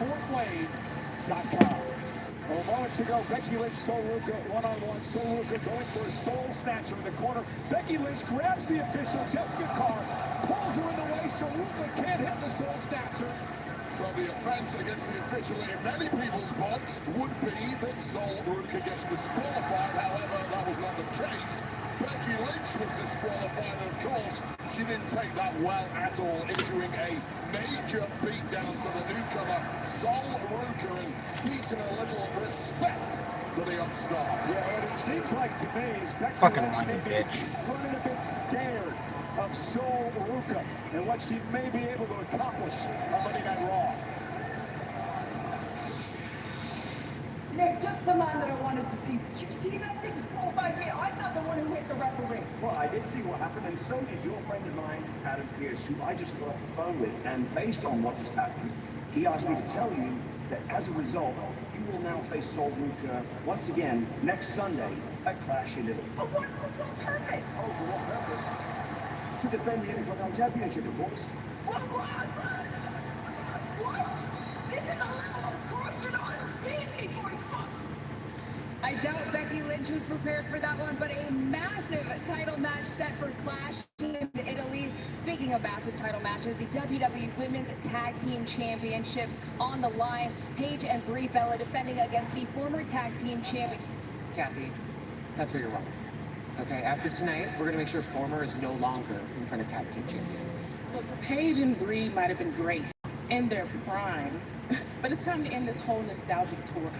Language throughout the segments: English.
FortWayne.com. A moment ago, Becky Lynch, Sol Ruca, one-on-one. Sol Ruca going for a soul snatcher in the corner. Becky Lynch grabs the official, Jessica Carr, pulls her in the way. Sol Ruca can't hit the soul snatcher. So the offense against the official in many people's books would be that Sol Ruca gets disqualified. However, that was not the case. Becky Lynch was disqualified, and of course, she didn't take that well at all, issuing a major beatdown to the newcomer, Sol Ruca, and teaching a little respect to the upstart. Yeah, what it seems like to me is Becky Lynch may be running a bit scared of Sol Ruca and what she may be able to accomplish on Monday Night Raw. Nick, just the man that I wanted to see. Did you see that? He disqualified me. I'm not the one who hit the referee. Well, I did see what happened, and so did your friend of mine, Adam Pearce, who I just got off the phone with. And based on what just happened, he asked me to tell you that as a result, you will now face Sol Ruca once again next Sunday at Clash in Italy. But what purpose? Oh, for what purpose? To defend the Intercontinental Championship, of course. What? This is a level of corruption I've seen before. I doubt Becky Lynch was prepared for that one, but a massive title match set for Clash in Italy. Speaking of massive title matches, the WWE Women's Tag Team Championships on the line. Paige and Brie Bella defending against the former Tag Team Champion. Kathy, that's where you're wrong. Okay, after tonight, we're gonna make sure former is no longer in front of Tag Team Champions. Look, Paige and Brie might have been great in their prime, but it's time to end this whole nostalgic tour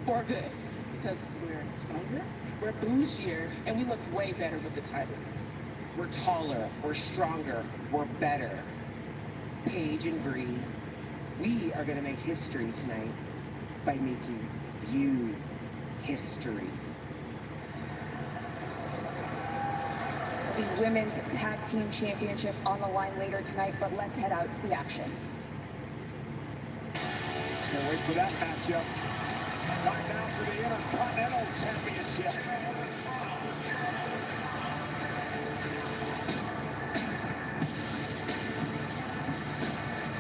for good. Because we're younger, we're bougier, and we look way better with the titles. We're taller, we're stronger, we're better. Paige and Brie, we are gonna make history tonight by making you history. The Women's Tag Team Championship on the line later tonight, but let's head out to the action. Can't wait for that matchup. Time now for the Intercontinental Championship.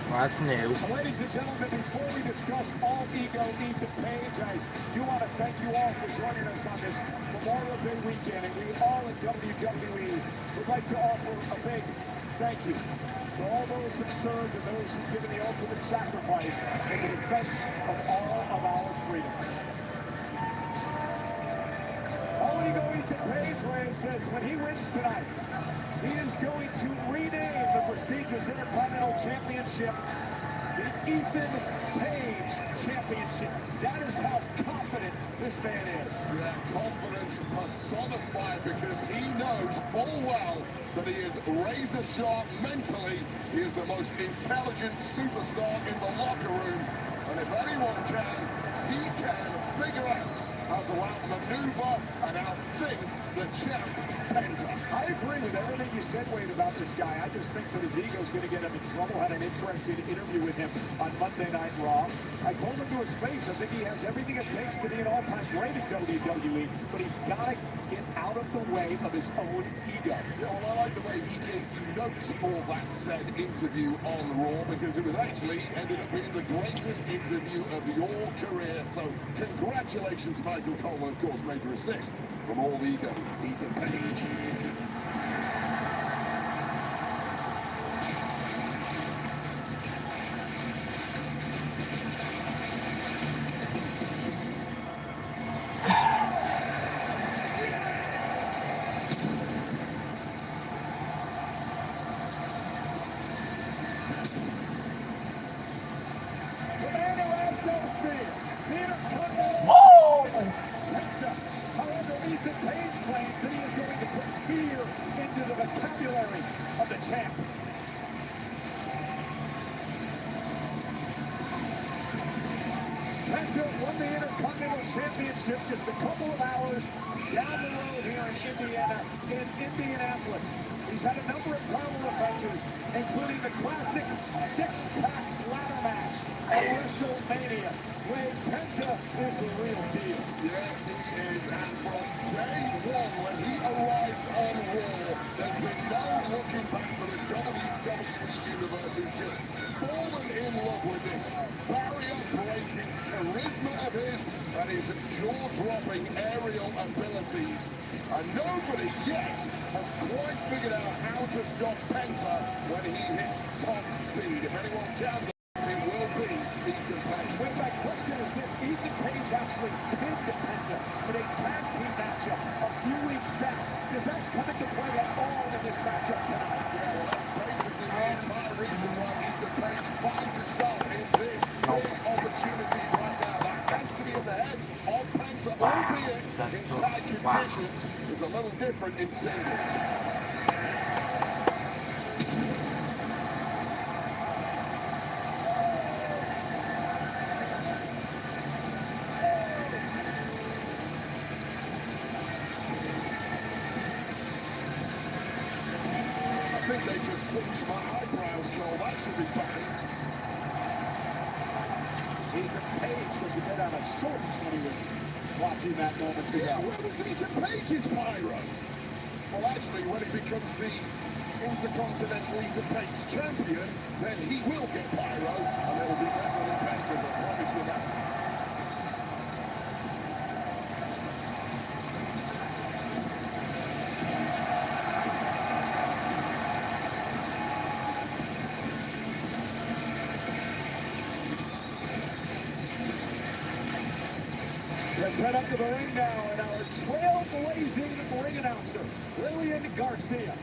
Well, that's new. Ladies and gentlemen, before we discuss All Ego Ethan Page, I do want to thank you all for joining us on this Memorial Day weekend, and we all at WWE would like to offer a big thank you to all those who served and those who've given the ultimate sacrifice in the defense of all of our freedoms. All Ego Ethan Page, Ray says, when he wins tonight, he is going to rename the prestigious Intercontinental Championship the Ethan Page Championship. That is how confident this man is. Yeah, confidence personified, because he knows full well that he is razor sharp mentally. He is the most intelligent superstar in the locker room. And if anyone can, he can figure out how to outmaneuver and outthink the champ Penta. I agree with everything you said, Wade, about this guy. I just think that his ego's going to get him in trouble. Had an interesting interview with him on Monday Night Raw. I told him to his face, I think he has everything it takes to be an all-time great at WWE, but he's got to get out of the way of his own ego. Yeah, well, I like the way he gave you notes for that said interview on Raw, because it was actually ended up being the greatest interview of your career. So congratulations, Michael Coleman, of course, major assist from All Ego Ethan Page. However, Ethan Page claims that he is going to put fear into the vocabulary of the champ. Penta won the Intercontinental Championship just a couple of hours down the road here in Indianapolis. He's had a number of title defenses, including the classic six-pack ladder match at WrestleMania. Wade, Penta is the real deal. Yes, he is, and from day one when he arrived on Raw, there's been no looking back for the WWE Universe, who's just fallen in love with this barrier and his jaw-dropping aerial abilities. And nobody yet has quite figured out how to stop Penta when he hits top speed. If anyone can, it will be Ethan Page. Well, my question is this: Ethan Page actually pinned Penta in a tag team matchup a few weeks back. Does that come into play at all in this matchup tonight? Yeah, well, that's basically the entire reason why Ethan Page finds himself in this big opportunity right now. That has to be in the head of Penta, albeit in tag conditions is a little different in singles. I think they just singed my eyebrows, Cole. That should be fine. Ethan Page was a bit out of sorts when he was watching that moments ago. Yeah, where was Ethan Page's pyro? Well, actually, when he becomes the Intercontinental Ethan Page champion, then he will get pyro, and it will be better than Penta's, I promise you that. Let's head up to the ring now, and our trailblazing ring announcer, Lillian Garcia.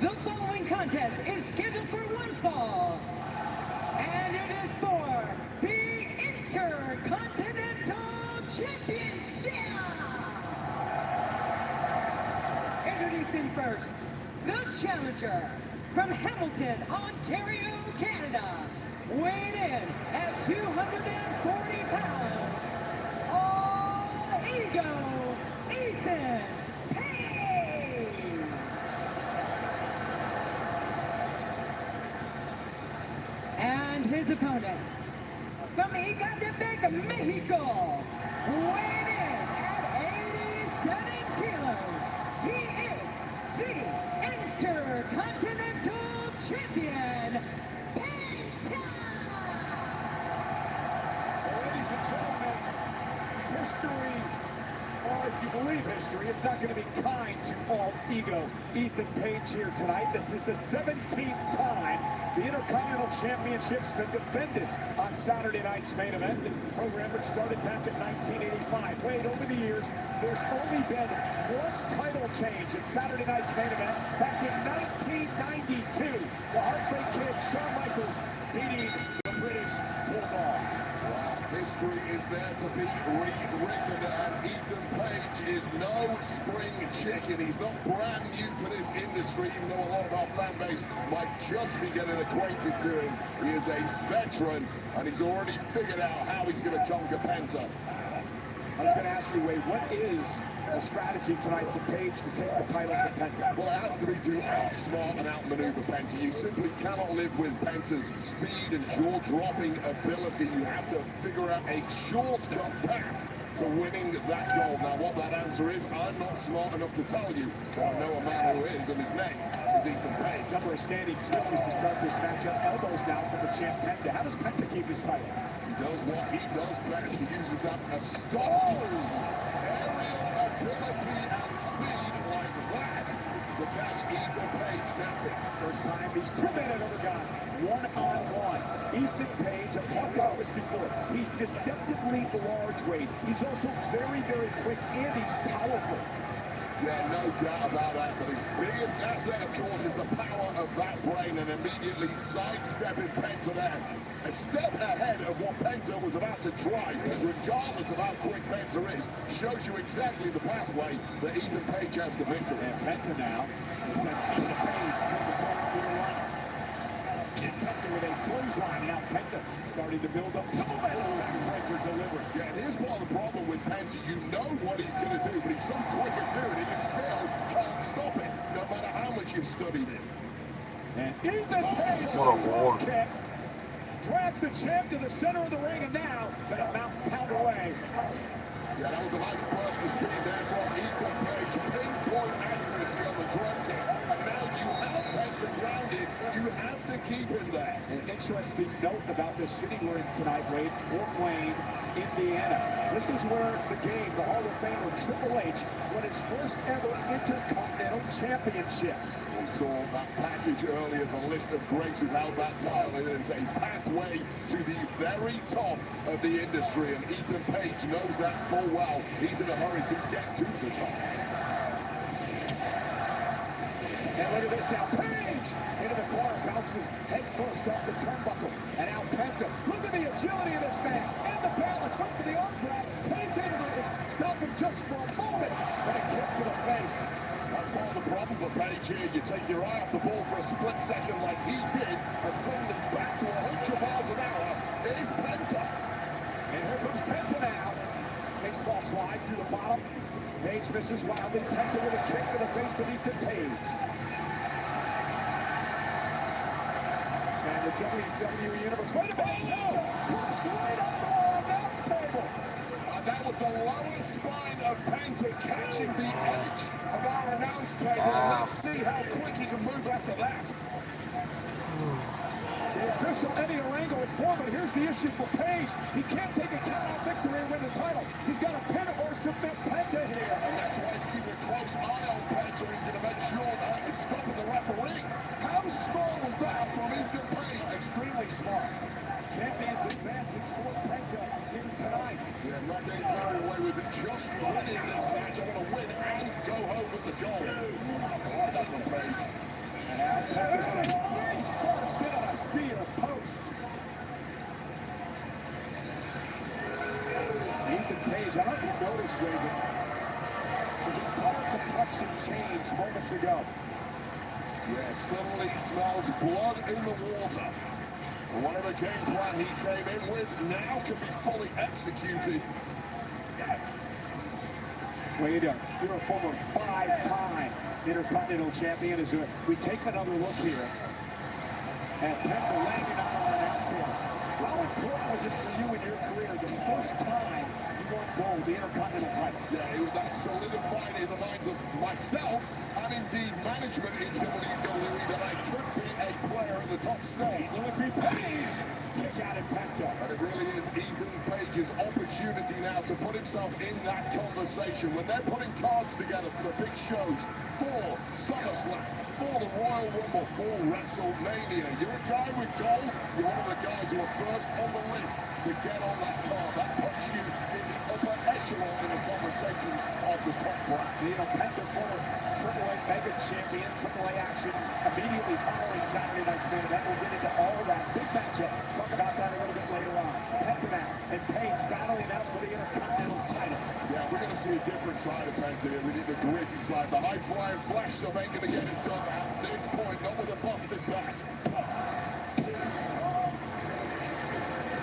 The following contest is scheduled for one fall, and it is for the Intercontinental Championship. Introducing first, the challenger from Hamilton, Ontario, Canada, weighing in at 240 pounds, All Ego, Ethan Page. And his opponent, from Ecatepec, Mexico, weighing in at 87 kilos, he is the Intercontinental Champion, Penta! Ladies and gentlemen, history, or if you believe history, it's not going to be kind to All Ego Ethan Page here tonight. This is the 17th time the Intercontinental Championship's been defended on Saturday night's main event. The program which started back in 1985. Wade, over the years, there's only been one title change at Saturday night's main event back in 1992. The Heartbreak Kid, Shawn Michaels, beating the British Bulldog. History is there to be rewritten, and Ethan Page is no spring chicken. He's not brand new to this industry, even though a lot of our fan base might just be getting acquainted to him. He is a veteran, and he's already figured out how he's going to conquer Penta. I was going to ask you, Wade, what is the strategy tonight for Page to take the title from Penta? Well, it has to be to outsmart and outmaneuver Penta. You simply cannot live with Penta's speed and jaw-dropping ability. You have to figure out a shortcut path to winning that gold. Now, what that answer is, I'm not smart enough to tell you, but I know a man who is, and his name is Ethan Page. Number of standing switches to start this matchup. Elbows now from the champ Penta. How does Penta keep his title? He does what he does best. He uses that astonishing aerial ability and speed like that to catch Ethan Page napping. First time he's 2 minutes over got one-on-one. Ethan Page, I've talked about this before, he's deceptively large weight. He's also very, very quick, and he's powerful. Yeah, no doubt about that, but his biggest asset, of course, is the power of that brain, and immediately sidestepping Penta there. A step ahead of what Penta was about to try, regardless of how quick Penta is, shows you exactly the pathway that Ethan Page has to victory. And Penta now is sent Ethan Page to the front of the line. Penta with a clothesline, now Penta starting to build up some momentum. Backbreaker delivered. Yeah, and here's part of the problem with Penta. You know what he's going to do, but he's so quick at doing it, you still can't stop it, no matter how much you've studied him. And Ethan Page with a drop kick drags the champ to the center of the ring, and now let a mountain pound away. Yeah, that was a nice burst of speed there from Ethan Page. Pinpoint accuracy on the drop kick, and now you have Penta Penta grounded, you have to keep him there. An interesting note about the city we're in tonight, Wade, Fort Wayne, Indiana. This is where the game, the Hall of Famer Triple H, won his first ever Intercontinental Championship. We saw that package earlier, the list of greats who held that title. It is a pathway to the very top of the industry, and Ethan Page knows that full well. He's in a hurry to get to the top. And look at this now, Page into the corner, bounces head first off the turnbuckle, and now Penta. Look at the agility of this man, and the balance, went for the arm drag. Page able to stop him just for a moment, and a kick to the face. That's part of the problem for Page here. You take your eye off the ball for a split second like he did, and suddenly back to 100 miles an hour is Penta. And here comes Penta now. Baseball slide through the bottom. Page misses wildly. Penta with a kick to the face of Ethan Page. And the WWE Universe. Wait a minute! No! Push right on the announce table. And that was the lower spine of Penta catching the edge of our announce table. Let's see how quick he can move after that. The official Eddie Orango at 4, but here's the issue for Page. He can't take a count-out victory and win the title. He's got to pin or submit Penta here. And that's why he's keeping a close eye on Penta. He's going to make sure that he's stopping the referee. How smart was that from Ethan Page? Extremely smart. Champion's advantage for Penta here tonight. Yeah, not getting carried away with just winning this match. I'm going to win and go home with the goal. I like that from Page. And now Penta says, he's forced in on a steel post. Ethan Page, I don't know if you noticed, Raven, his entire complexion changed moments ago. Yeah, suddenly smells blood in the water. And whatever game plan he came in with now can be fully executed. Wade, you're a former 5-time Intercontinental Champion. As we take another look here at Penta landing on our announce table. How important was it for you in your career the first time you won gold, the Intercontinental title? Yeah, that solidified in the minds of myself and indeed management in WWE that I could be a player at the top stage. Will it be Page? Kick out at Penta. And it really is Ethan Page's opportunity now to put himself in that conversation. When they're putting cards together for the big shows, for SummerSlam, for the Royal Rumble, for WrestleMania, you're a guy with gold, you're one of the guys who are first on the list to get on that card. That puts you in the upper echelon in the conversations of the top brass. You know, Penta, former AAA Mega Champion, AAA action immediately following Saturday night's main event. We'll get into all of that big matchup. Talk about that a little bit later on. Penta now and Page battling out for the Intercontinental title. Yeah, we're going to see a different side of Penta here. We need the gritty side. The high-flying flash stuff ain't going to get it done at this point, not with a busted back.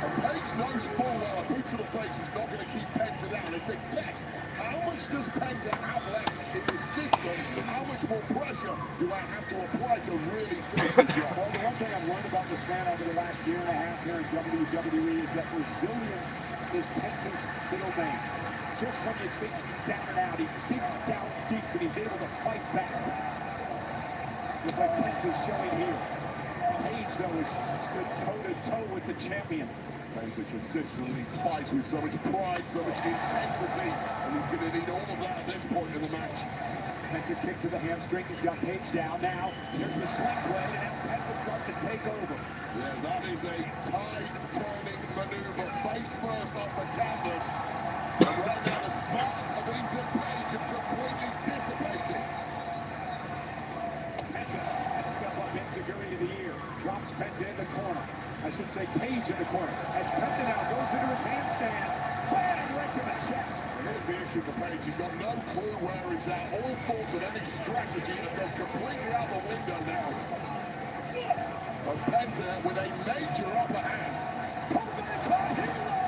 And Page knows full well a boot to the face is not going to keep Penta down. It's a test. How much does Penta have left in the system? How much more pressure do I have to apply to really finish the job? Well, the one thing I've learned about this man over the last year and a half here in WWE is that resilience is Penta's middle name. Just when you think he's down and out, he digs down deep and he's able to fight back. Just like Penta's showing here. Page, though, is stood toe-to-toe with the champion. Penta consistently fights with so much pride, so much intensity, and he's going to need all of that at this point in the match. Penta kick to the hamstring. He's got Page down now. Here's the sling blade, and now Penta's starting to take over. Yeah, that is a tide-turning maneuver, face first off the canvas. And right now, the smarts of Ethan Page have completely dissipated. Penta, that step up into the ear. Drops Penta in the corner. I should say Page in the corner. As Penta now goes into his handstand. Bang! Right to the chest. Here's the issue for Page. He's got no clue where he's at. All thoughts of any strategy have gone completely out the window now. And Penta with a major upper hand. Caught hero!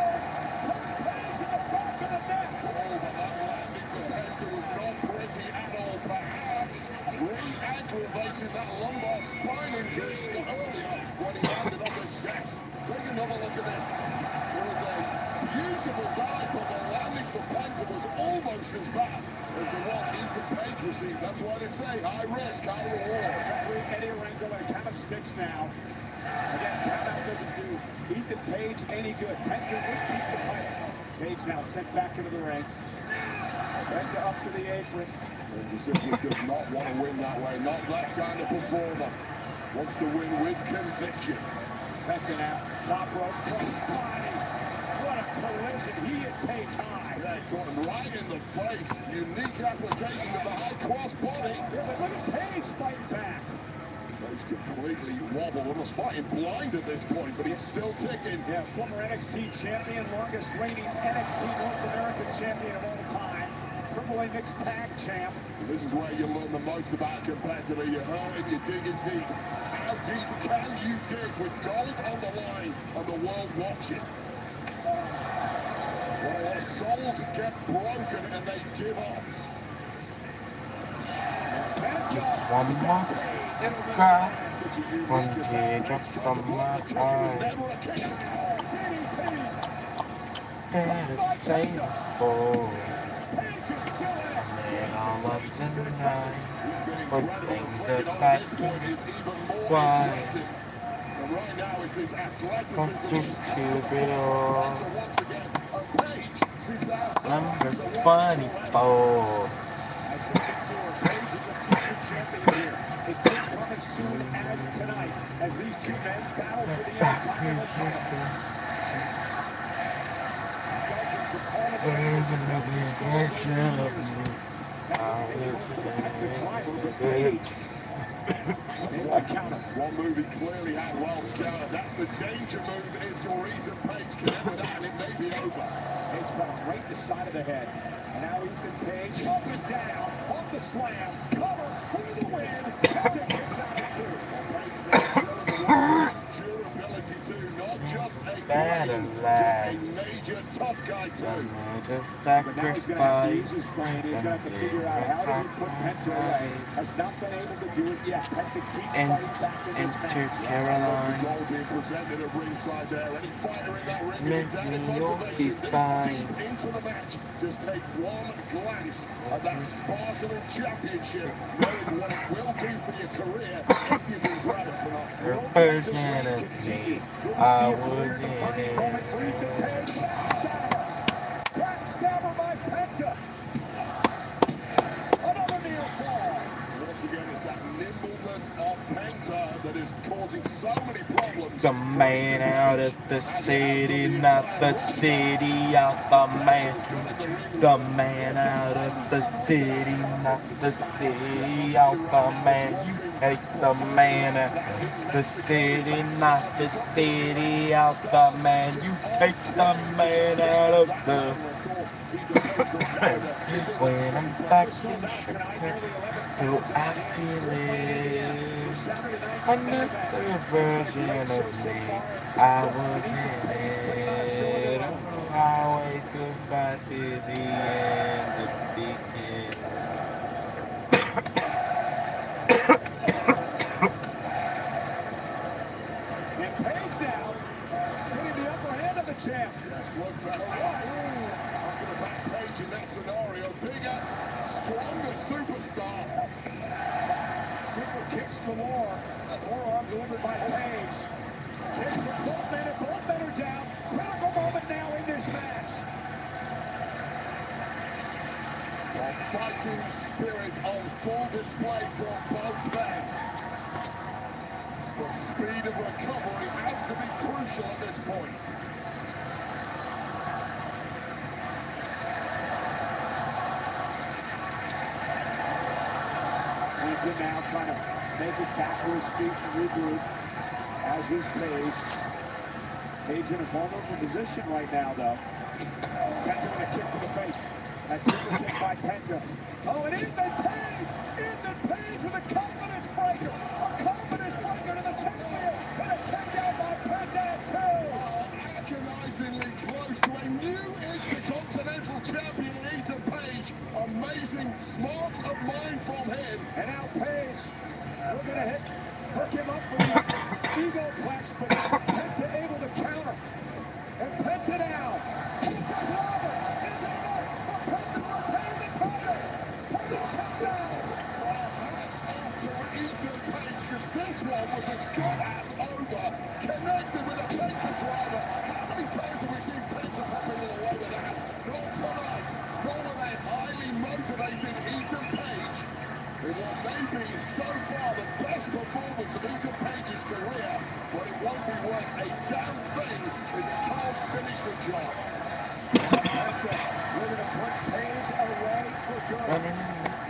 Caught Page in the back of the neck. Oh, but that landing for Penta was not pretty at all. Perhaps re-aggravating that lumbar spine injury he got earlier when he landed on his desk. Take another look at this. It was a beautiful dive, but the landing for Penta was almost as bad. is the one Ethan Page received. That's why they say high risk, high reward. Referee Eddie Orengo at a count of 6 now. Again, count out doesn't do Ethan Page any good. Penta would keep the title. Page now sent back into the ring. Penta up to the apron. Penta simply does not want to win that way. Not that kind of performer. Wants to win with conviction. Penta now, top rope, cross body. What a collision. He hit Page high. That caught him right in the face. Unique application of the high cross body. Yeah, but look at Page fighting back. Page completely wobbled, almost fighting blind at this point, but he's still ticking. Yeah, former NXT champion, longest reigning NXT North American champion of all time. AAA mixed tag champ. This is where you learn the most about a competitor. You're hurting, you're digging deep. How deep can you dig with gold on the line and the world watching? Well, souls get broken and they give up. Just one more cry, one teardrop from my eye. Better save it for later on tonight, when things are back in why. Right now is this athleticism Want to keep it all. Number 24. It could come as soon as tonight, as these two men battle for the Intercontinental title. Dozens of There's another version of me. One move he clearly had well scouted. That's the danger move if you're Ethan Page. Connect that and it may be over. Page got him right in the side of the head. And now Ethan Page up and down, off the slam, cover for the win. Penta kicks out at 2. Page there showing the world's durability too, not just a brain, just a major tough guy too. But now he's going to have to use his brain. He's going to have to figure out how does he put Penta away. Has not been able to do it yet. Penta keeps fighting back in this match. Caroline. The goal being presented at ringside there. Any fighter in that ring with added You'll be motivation this fine. deep into the match. Just take one glance at that sparkling championship, knowing what it will do for your career if you can grab it tonight. Her version of me, I was in it. Backstabber by Penta. Another near fall. Once again, it's that nimbleness of Penta that is causing so many problems. The man out of the city, not the city out the man. The man out of the city, not the city out the man. You take the man out of the city, not the city out the man. You take the man out of the. When I'm back in Chicago, I feel it. Another version of me, I was in it. Oh, I wait goodbye to the end of the beginning. And Page now getting the upper hand of the champ. Yes, look fast. I'm going to back Page in that scenario. Bigger, stronger superstar. Super kicks galore. Forearm delivered by Page. Kicks for both men, and both men are down. Critical moment now in this match. Well, fighting spirit on full display from both men. The speed of recovery has to be crucial at this point. Penta now trying to make it back to his feet and regroup, as is Page. Page in a vulnerable position right now, though. Penta with a kick to the face. That super kick by Penta. Oh, and Ethan Page! Ethan Page with a confidence breaker! A confidence breaker to the champion! And a kick out by Penta at 2! Agonizingly close to a new Intercontinental Champion in Ethan Page. Amazing smarts of mind from him. And now Page looking to hook him up for the egoplex, but Penta able to counter. And Penta now. Penta's over. Is it enough for Penta to retain the title? be worth a damn thing if you can't finish the job. We're going to put Page away for good.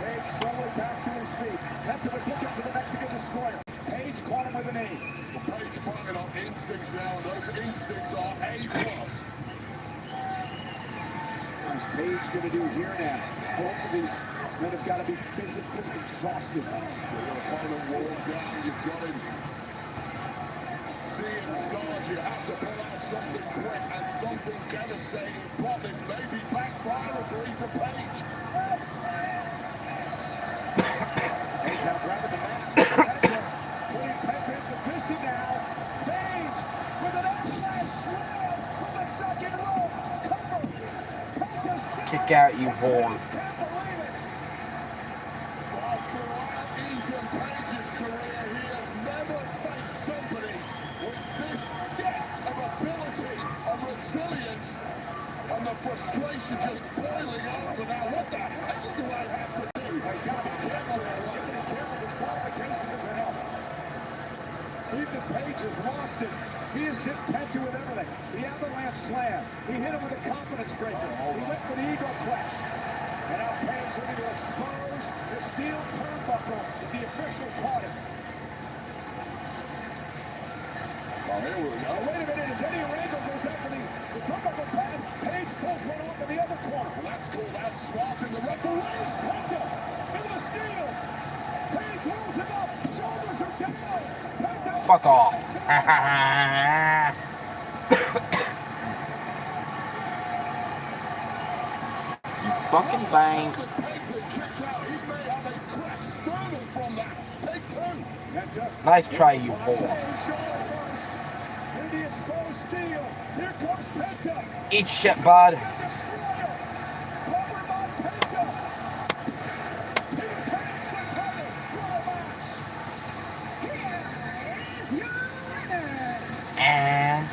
Page slowly back to his feet. Penta was looking for the Mexican destroyer. Page caught him with a knee. Well, Page fighting on instincts now, and those instincts are A+. What's Page going to do here now? Both of these men have got to be physically exhausted. Your opponent worn down, you've got him seeing stars. You have to pull out something quick and something devastating. But this may be backfiring for Ethan Page. Page now grabbing the mask. Putting Penta in position now. Page with an upside slam from the second rope. Cover. Penta still Kick out, you whore. Page can't believe it. Well, throughout Ethan Page's career, he has never faced somebody with this depth of ability and resilience, and the frustration just boiling over. Now, what the hell do I have to do? He's got to be careful. Disqualification doesn't help. Ethan Page has lost it. He has hit Penta with everything. The avalanche slam. He hit him with a confidence breaker. He went for the ego clutch. And now Page looking to expose the steel turnbuckle that the official caught him. Oh, here we go. Wait a minute, as Eddie Randall goes after the turnbuckle pad, Page pulls one off in the other corner. Well, that's called outsmarting the referee. Penta into the steel. Page rolls him up. Shoulders are down. Penta. Fuck off. You fucking bang. Nice try, you whore. Eat shit, bud. And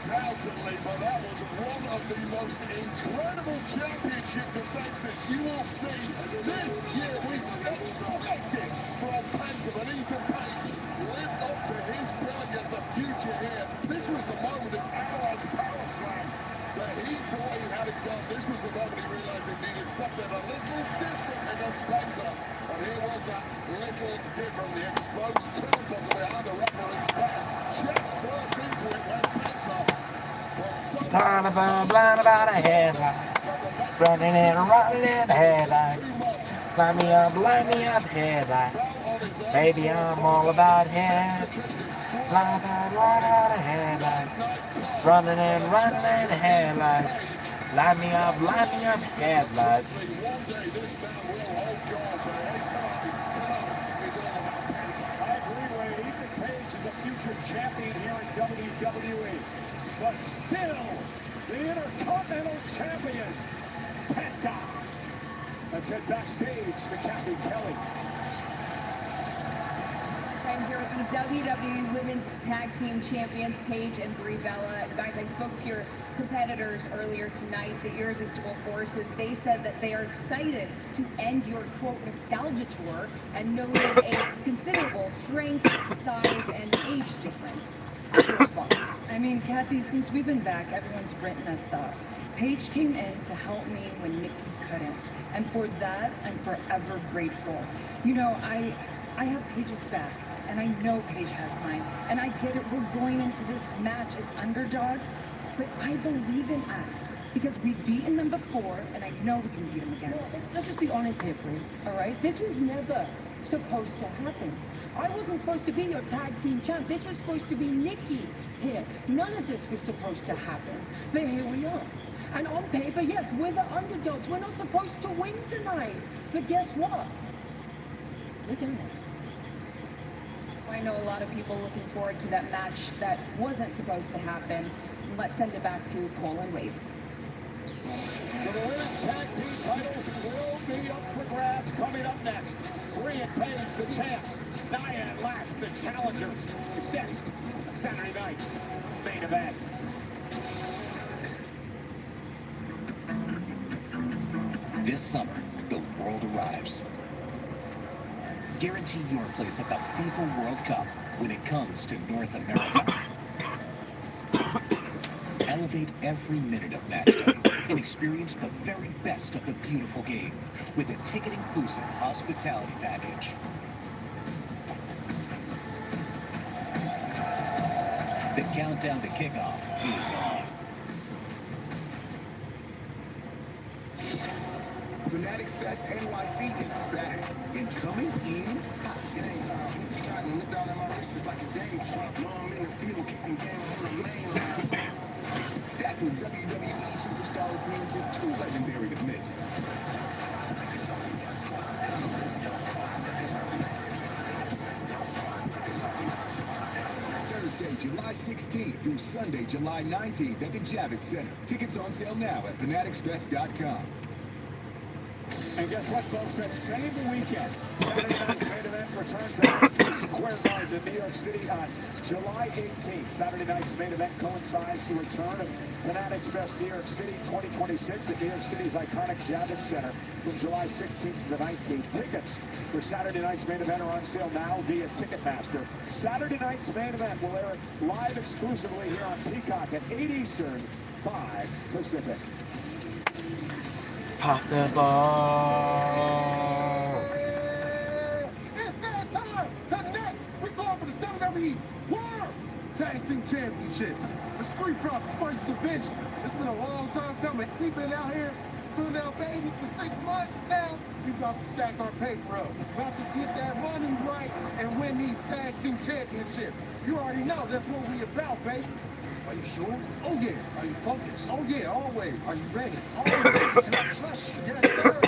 Undoubtedly, but that was one of the most incredible championship defenses you will see this year. We expected from Penta, but Ethan Page lived up to his billing as the future here. This was the moment, this avalanche power slam, that he thought he had it done. This was the moment he realized he needed something a little different against Penta. And here was that little different, the exposed turnbuckle behind the referee's back. Just burst into it when Penta blind about a headlight. Running in a headlight. Line me up, headlight. Baby, I'm all about head. Line about a headlight. Running in a headlight. Line me up, headlight. I agree with Ethan Page is the future champion here in WWE. But still, the Intercontinental Champion, Penta. Let's head backstage to Kathy Kelly. I'm here with the WWE Women's Tag Team Champions, Paige and Brie Bella. Guys, I spoke to your competitors earlier tonight, the Irresistible Forces. They said that they are excited to end your, quote, nostalgia tour and noted a considerable strength, size, and age difference. I mean, Kathy, since we've been back, everyone's written us off. Paige came in to help me when Nikki couldn't. And for that, I'm forever grateful. You know, I have Paige's back, and I know Paige has mine. And I get it, we're going into this match as underdogs, but I believe in us. Because we've beaten them before, and I know we can beat them again. Let's just be honest here, Brie, all right? This was never supposed to happen. I wasn't supposed to be your tag team champ. This was supposed to be Nikki here. None of this was supposed to happen. But here we are. And on paper, yes, we're the underdogs. We're not supposed to win tonight. But guess what? We're gonna. I know a lot of people looking forward to that match that wasn't supposed to happen. Let's send it back to Cole and Wade. So the women's tag team titles will be up for grabs coming up next. Brie and Paige, the champs. Nia and Lash, the challengers. It's next, Saturday night's main event. This summer, the world arrives. Guarantee your place at the FIFA World Cup when it comes to North America. Elevate every minute of match day and experience the very best of the beautiful game with a ticket-inclusive hospitality package. The countdown to kickoff is on. Fanatics Fest NYC is back and coming in hot. It ain't shot and look down at my wrist just like it's Dame Trump. Know I'm in the field kicking game on the main line. Stacked with WWE superstar appearances, too legendary to miss. Thursday, July 16th through Sunday, July 19th at the Javits Center. Tickets on sale now at fanaticsfest.com. And guess what, folks? That same weekend, Saturday night's main event returns at City Square Garden in New York City on July 18th. Saturday night's main event coincides the return of Fanatics Fest New York City 2026 at New York City's iconic Javits Center from July 16th to the 19th. Tickets for Saturday night's main event are on sale now via Ticketmaster. Saturday night's main event will air live exclusively here on Peacock at 8 Eastern, 5 Pacific. Possible. It's that time! Tonight, we're going for the WWE World Tag Team Championships. The Street Profits versus the Division. It's been a long time coming. We've been out here doing our babies for 6 months now. We've got to stack our paper up. About to get that money right and win these Tag Team Championships. You already know that's what we about, baby. Are you sure? Oh, yeah. Are you focused? Oh, yeah, always. Are you ready? Always. Can I trust you? Yes, sir.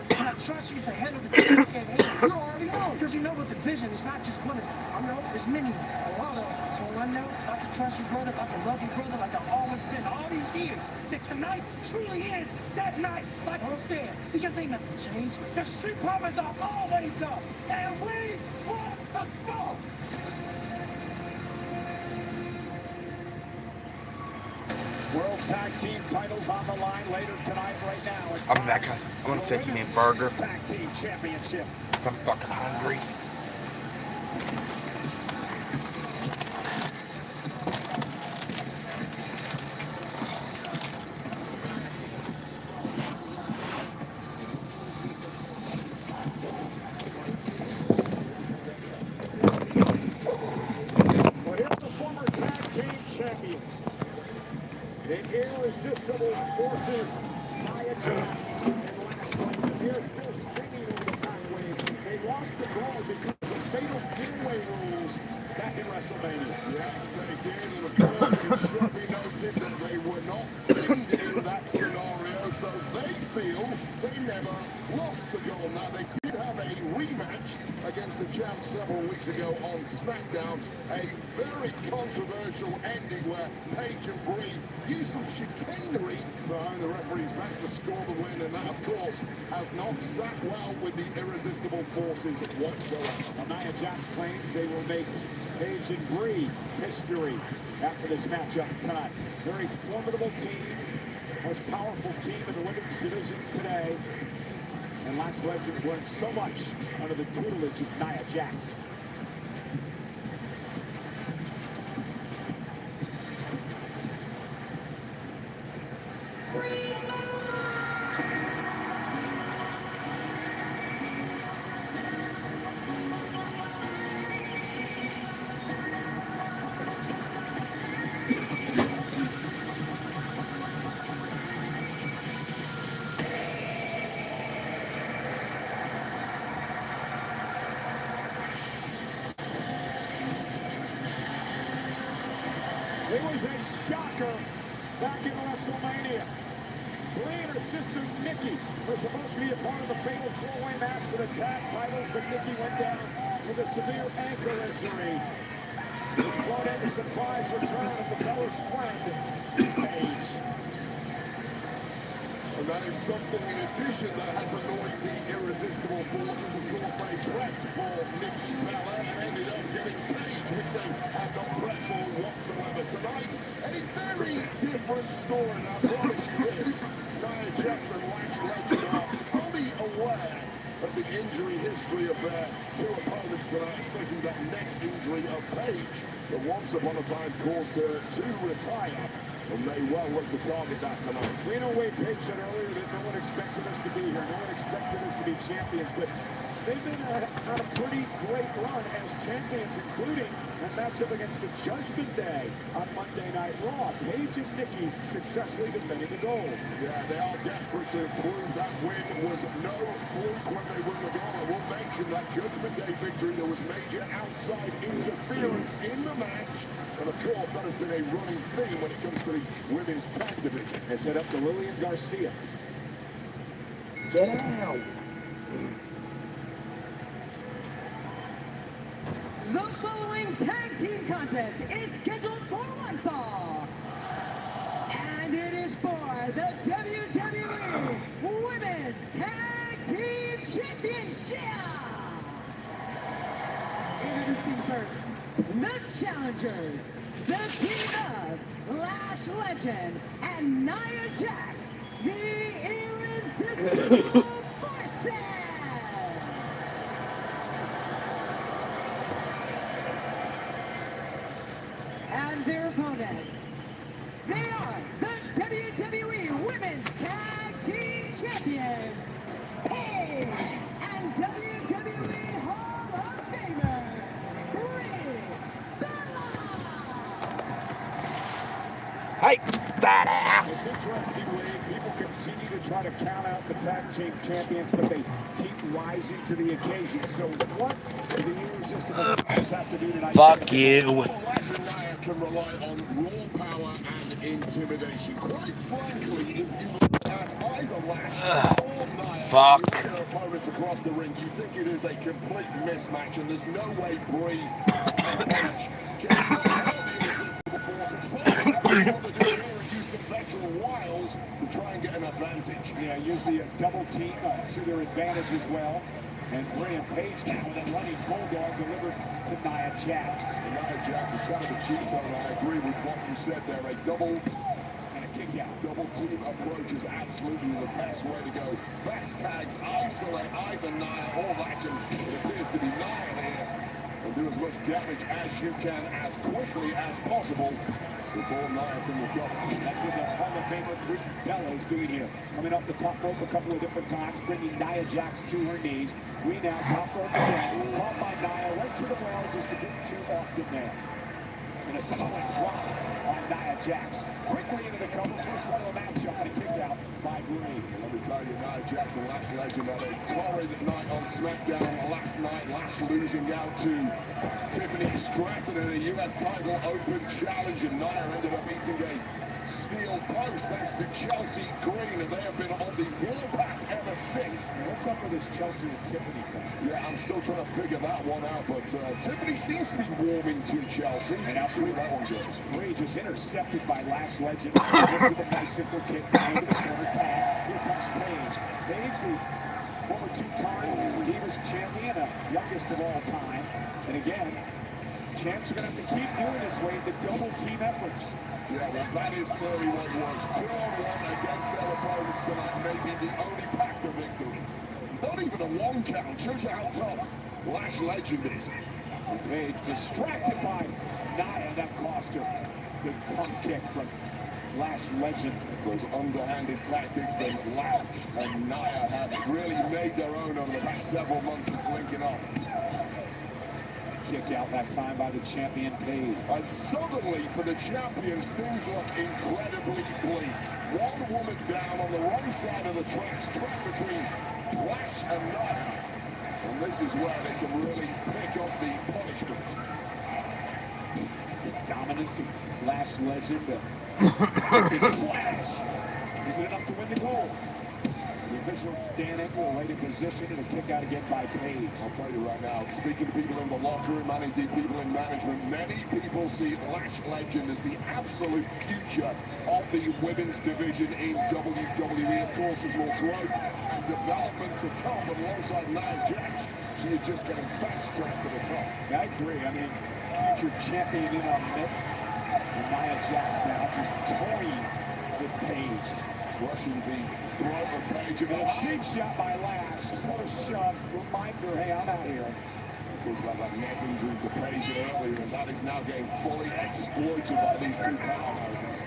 Can I trust you to handle the things at hand? You already know. Because you know what the vision is not just one of them. I know it's many, a lot of them. So I know I can trust you, brother. I can love you, brother, like I've always been all these years. That tonight truly is that night, like you said. Because ain't nothing changed. The Street Profits are always up. And we want the smoke. World Tag Team titles on the line later tonight. Right now, it's I'm back, guys. I want to take me a burger. Tag Team Championship. I'm fucking hungry. Well, here's the former Tag Team Champions. The irresistible forces, Nia Jax and Lashley. They're still stinging over the back wave. They lost the brawl because of fatal three-way rules back in WrestleMania. Yes, they did, and of course it should be noted that they were not pinned in that scenario, so they feel they never lost the gold. Now, they did have a rematch against the champs several weeks ago on SmackDown, a very controversial ending where Paige and Brie used some chicanery behind the referee's back to score the win, and that, of course, has not sat well with the irresistible forces whatsoever. Well, Nia Jax claims they will make Paige and Brie history after this matchup tonight. Very formidable team, most powerful team in the women's division today. And Lance Legends learned so much under the tutelage of Nia Jax. It was a shocker back in WrestleMania. Brie and her sister Nikki were supposed to be a part of the fatal four-way match for the tag titles, but Nikki went down with a severe ankle injury, which brought in the surprise return of the fella's friend, Paige. And that is something in addition that has annoyed the irresistible forces. Of course, they prepped for Nikki Bella and ended up getting Paige, which they had not prepped for whatsoever. Tonight, a very different story. Now, I promise you this, Nia Jax and Lance Legend are the injury history of their two opponents tonight, especially that neck injury of Paige, that once upon a time caused her to retire. And they well look to target that tonight. We know Wade Paige said earlier that no one expected us to be here. No one expected us to be champions, but they've been on a pretty great run as champions, including a matchup against the Judgment Day on Monday Night Raw. Paige and Nikki successfully defending the gold. Yeah, they are desperate to prove that win was no fluke when they won the gold. I will mention that Judgment Day victory, there was major outside interference in the match. And of course, that has been a running theme when it comes to the women's tag division. They set up to Lillian Garcia. Get out. The following tag team contest is scheduled for one fall. And it is for the WWE Women's Tag Team Championship. Introducing first, the challengers, the team of Lash Legend and Nia Jax, the Irresistible Forces. And their opponents, they are the WWE Women's Tag Team Champions, Paige and WWE Hall of Famer, Hey, fat ass. It's interesting, Wade. People continue to try to count out the tag team champions, but they keep rising to the occasion. So what do the Irresistible Forces have to do tonight? Fuck you. Lash and Nia can rely on raw power and intimidation. Quite frankly, if you look at either Lash or Nia, Fuck. their opponents across the ring, you think it is a complete mismatch, and there's no way Brie and Paige can help the Irresistible Forces. What they do here is use some veteran wiles to try and get an advantage. Yeah, use the double team to their advantage as well. And Brie and Paige now with a running bulldog delivered to Nia Jax. Nia Jax is kind of a cheat code, and I agree with what you said there. A double and a kick out. Double team approach is absolutely the best way to go. Fast tags isolate either Nia or Lash, and it appears to be Nia here. And do as much damage as you can as quickly as possible before Nia can recover. That's what the Hall of Famer Brie Bella is doing here. Coming off the top rope a couple of different times, bringing Nia Jax to her knees. We now top rope again. Caught by Nia, right to the well, just a bit too often there. And a solid drop on Nia Jax. Quickly into the cover, first one of the matchup, and a kick out by Brie. Let me tell you, Nia Jax and Lash Legend had a torrid night on SmackDown last night. Lash losing out to Tiffany Stratton in a US title open challenge, and Nia ended up eating a steel post thanks to Chelsea Green, and they have been on the warpath ever since. What's up with this Chelsea and Tiffany thing? Yeah, I'm still trying to figure that one out, but Tiffany seems to be warming to Chelsea. And now Brie, that one goes. Brie just intercepted by Lash Legend. This with a nice simple kick into the corner tag. Here comes Paige. Paige, the former two-time Divas champion, youngest of all time. And again, champs are going to have to keep doing this way, the double team efforts. Yeah, well, that is clearly what works. 2-on-1 against their opponents tonight may be the only path to victory. Not even a one count. Shows you how tough Lash Legend is. Paige distracted by Nia. That cost her. Big pump kick from Lash Legend. Those underhanded tactics that Lash and Nia have really made their own over the past several months since linking up. Kick out that time by the champion Paige. And suddenly, for the champions, things look incredibly bleak. One woman down on the wrong side of the tracks, trapped between Lash and Nia. And this is where they can really pick up the punishment. The dominance of Lash Legend. Big splash. Is it enough to win the gold? The official Dan Engel right in position, and a kick out again by Paige. I'll tell you right now, speaking to people in the locker room, many people in management, many people see Lash Legend as the absolute future of the women's division in WWE. Of course, there's more growth and development to come, but alongside Nia Jax, she is just getting fast-tracked to the top. I agree. I mean, future champion in our midst. And Nia Jax now just toying with Paige. crushing the throat of Page. And a cheap shot by Lash. Just a little shove. Reminder, hey, I'm out here. Talked about that neck injury to Page earlier, and that is now getting fully exploited by these two powerhouses.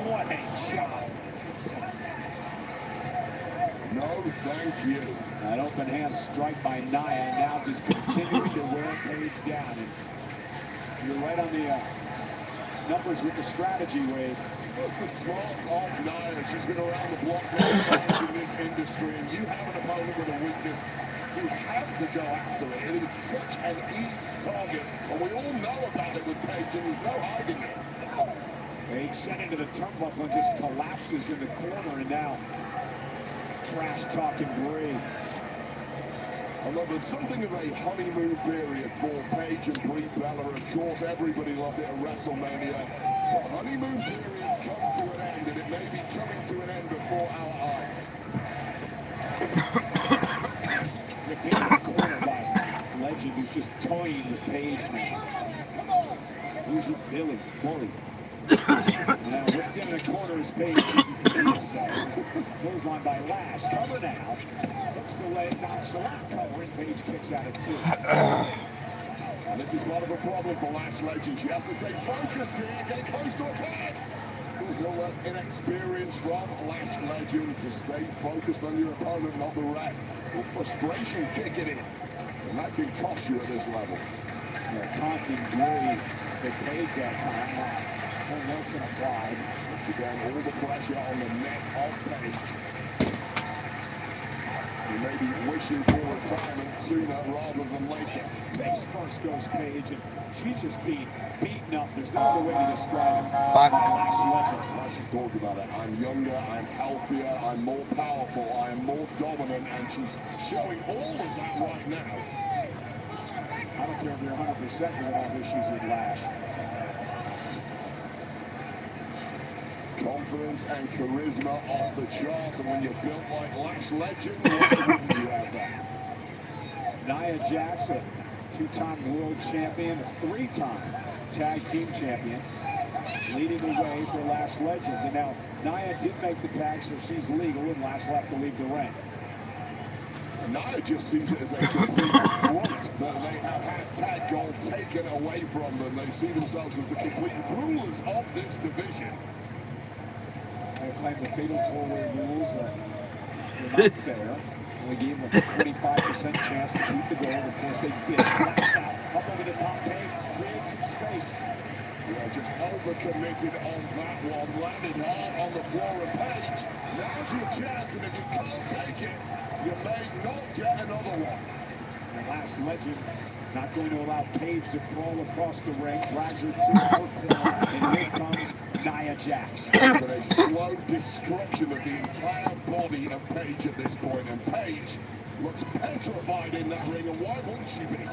What a shot. No, thank you. That open hand strike by Nia, now just continuing to wear Page down. And you're right on the numbers with the strategy, Wade. What's the smarts of Nia? She's been around the block many times in this industry, and you have an opponent with a weakness. You have to go after it. It is such an easy target, and we all know about it with Page, and there's no hiding it. Page sent into the turnbuckle and just collapses in the corner, and now trash talking Brie. Although there's something of a honeymoon period for Page and Brie Bella. Of course, everybody loved it at WrestleMania. But honeymoon periods come to an end, and it may be coming to an end before our eyes. The big corner by Legend, who's just toying with Page now. Who's it? Billy. Now whipped in the corner is Page. Clothesline by Lash. Cover now. Hooks the leg, knocks the lap cover, and Page kicks out at 2. And this is part of a problem for Lash Legend. She has to stay focused here, getting close to attack. There's no inexperience from Lash Legend to stay focused on your opponent, not the ref. With frustration kicking in. And that can cost you at this level. Taunting Brie. They Page that time. Wilson applied. Once again, all the pressure on the neck of Page. He may be wishing for retirement sooner rather than later. Face first goes Page, and she's just being beaten up. There's no other way to describe it. Lash has talked about it. I'm younger, I'm healthier, I'm more powerful, I'm more dominant, and she's showing all of that right now. I don't care if you're 100%, you're going to have issues with Lash. Confidence and charisma off the charts, and when you're built like Lash Legend, why wouldn't you have that? Nia Jax, a 2-time world champion, a 3-time tag team champion, leading the way for Lash Legend. And now Nia did make the tag, so she's legal, and Lash will have to leave the ring. Nia just sees it as a complete front that they have had tag gold taken away from them. They see themselves as the complete rulers of this division. They claim the fatal 4-way rules were not fair. We gave them a 25% chance to keep the gold. Of course, they did. Flash out, up over the top Page, create some space. Yeah, just overcommitted on that one. Landed hard on the floor of Page. Now's your chance, and if you can't take it, you may not get another one. The Lash Legend not going to allow Page to crawl across the ring, drags her to her corner, and here comes Nia Jax. But a slow destruction of the entire body of Page at this point, and Page looks petrified in that ring, and why wouldn't she be?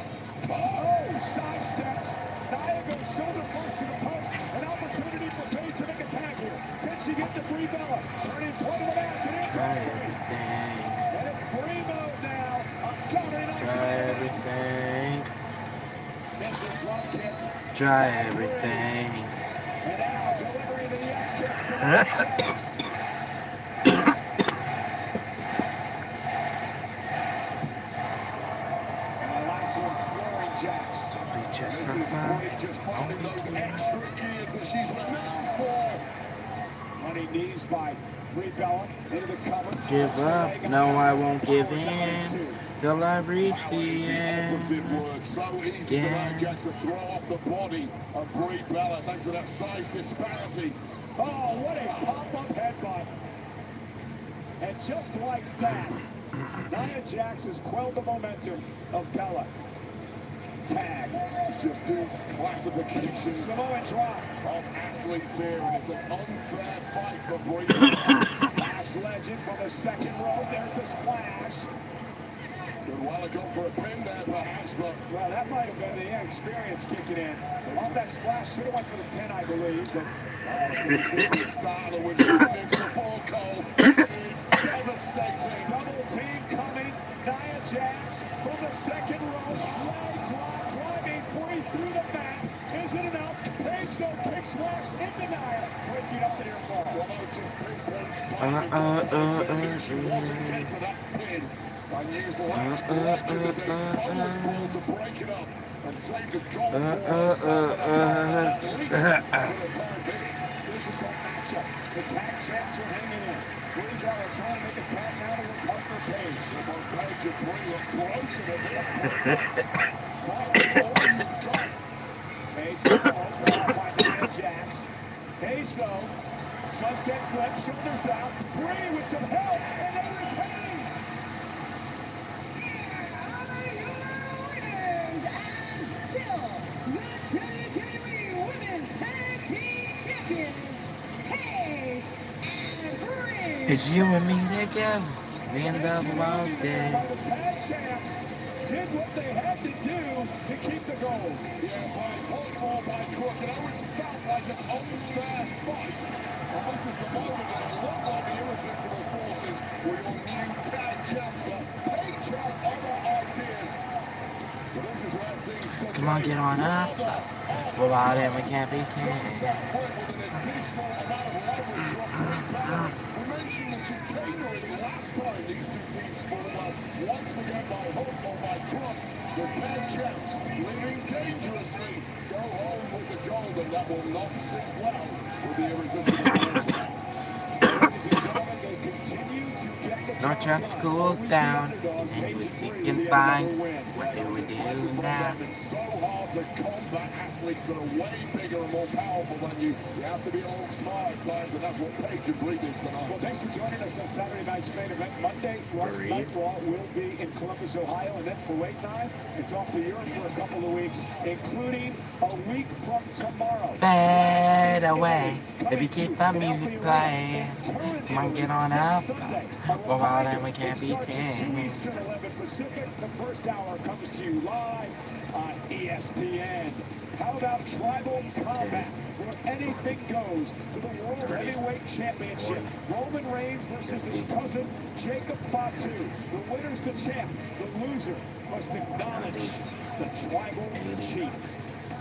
Oh, sidesteps. Nia goes shoulder first to the post. An opportunity for Page to make a tag here. Pitching into Brie Bella. Turning point of the match, and here comes Brie. And it's Brie mode now on Saturday Night. Try everything. This is drop kick. Try everything. And now delivering the yes kick to the Jax. And the last one flooring Jax. This is Brie just finding those extra gears that she's renowned for. Running knees by Brie Bella into the cover. Give up. No, I won't give in. Till I reach the end. So easy for that Jax to throw off the body of Brie Bella thanks to that size disparity. Oh, what a pop-up headbutt. And just like that, Nia Jax has quelled the momentum of Bella. Tag. It's just two classifications Samoa drop of athletes here, and it's an unfair fight for Brie Bella. Lash Legend from the second row. There's the splash. Good while ago for a pin there, perhaps, but well, that might have been the inexperience kicking in. On that splash, should have went for the pin, I believe, but this is Starler with this before Cole. It is devastating. Double team coming. Nia Jax from the second row. Leg drop, driving Brie through the mat. Is it enough? Page though. Frog Splash in denial. Breaking up the near fall. Well, that was just pinpoint. She wasn't getting to that pin. And used the last legend as a bowling ball to break it up and save the goal for us. At least for the time being. This is that matchup. The tag champs are hanging in. Brie Bella trying to make a tag now to her partner Paige. Well, Paige and Brie look closer to this. Fight all you've got. Paige brought by Nia Jax. Paige though, sunset flip, shoulders down. Brie with some help and then retain. Still, the WWE Women's Tag Team Champions, Paige and Brie. It's you and me that go. We end up all day. The tag champs did what they had to do to keep the gold. Yeah, by hook or by crook, it always felt like an unfair fight. And this is the moment that a lot like the Irresistible Forces were your new tag chancellor. Paige had other ideas. But this is where things took. Come on, get on up. Without him, we can't be With an additional amount of leverage from Brie Bella. We mentioned the chicanery last time these two teams fought. Well, once again by hook or by crook, the tag champs leading dangerously go home with the gold, and that will not sit well with the Irresistible Forces. Ladies and gentlemen, they continue to get the No chance to cool down, and we can find what they would do now. It's so hard to combat athletes that are way bigger and more powerful than you. You have to be a little smart at times, and that's what Paige and Brie did tonight. Well, thanks for joining us on Saturday night's main event. Monday, Night Raw will be in Columbus, Ohio, and then for Weight 9, it's off to Europe for a couple of weeks, including a week from tomorrow. Fade away, baby, keep the music playing. Come on, get on up. Without him, we can't be 10. Eastern, 11 Pacific. The first hour comes to you live on ESPN. How about Tribal Combat, where anything goes for the World Heavyweight Championship? Roman Reigns versus his cousin, Jacob Fatu. The winner's the champ. The loser must acknowledge the Tribal Chief.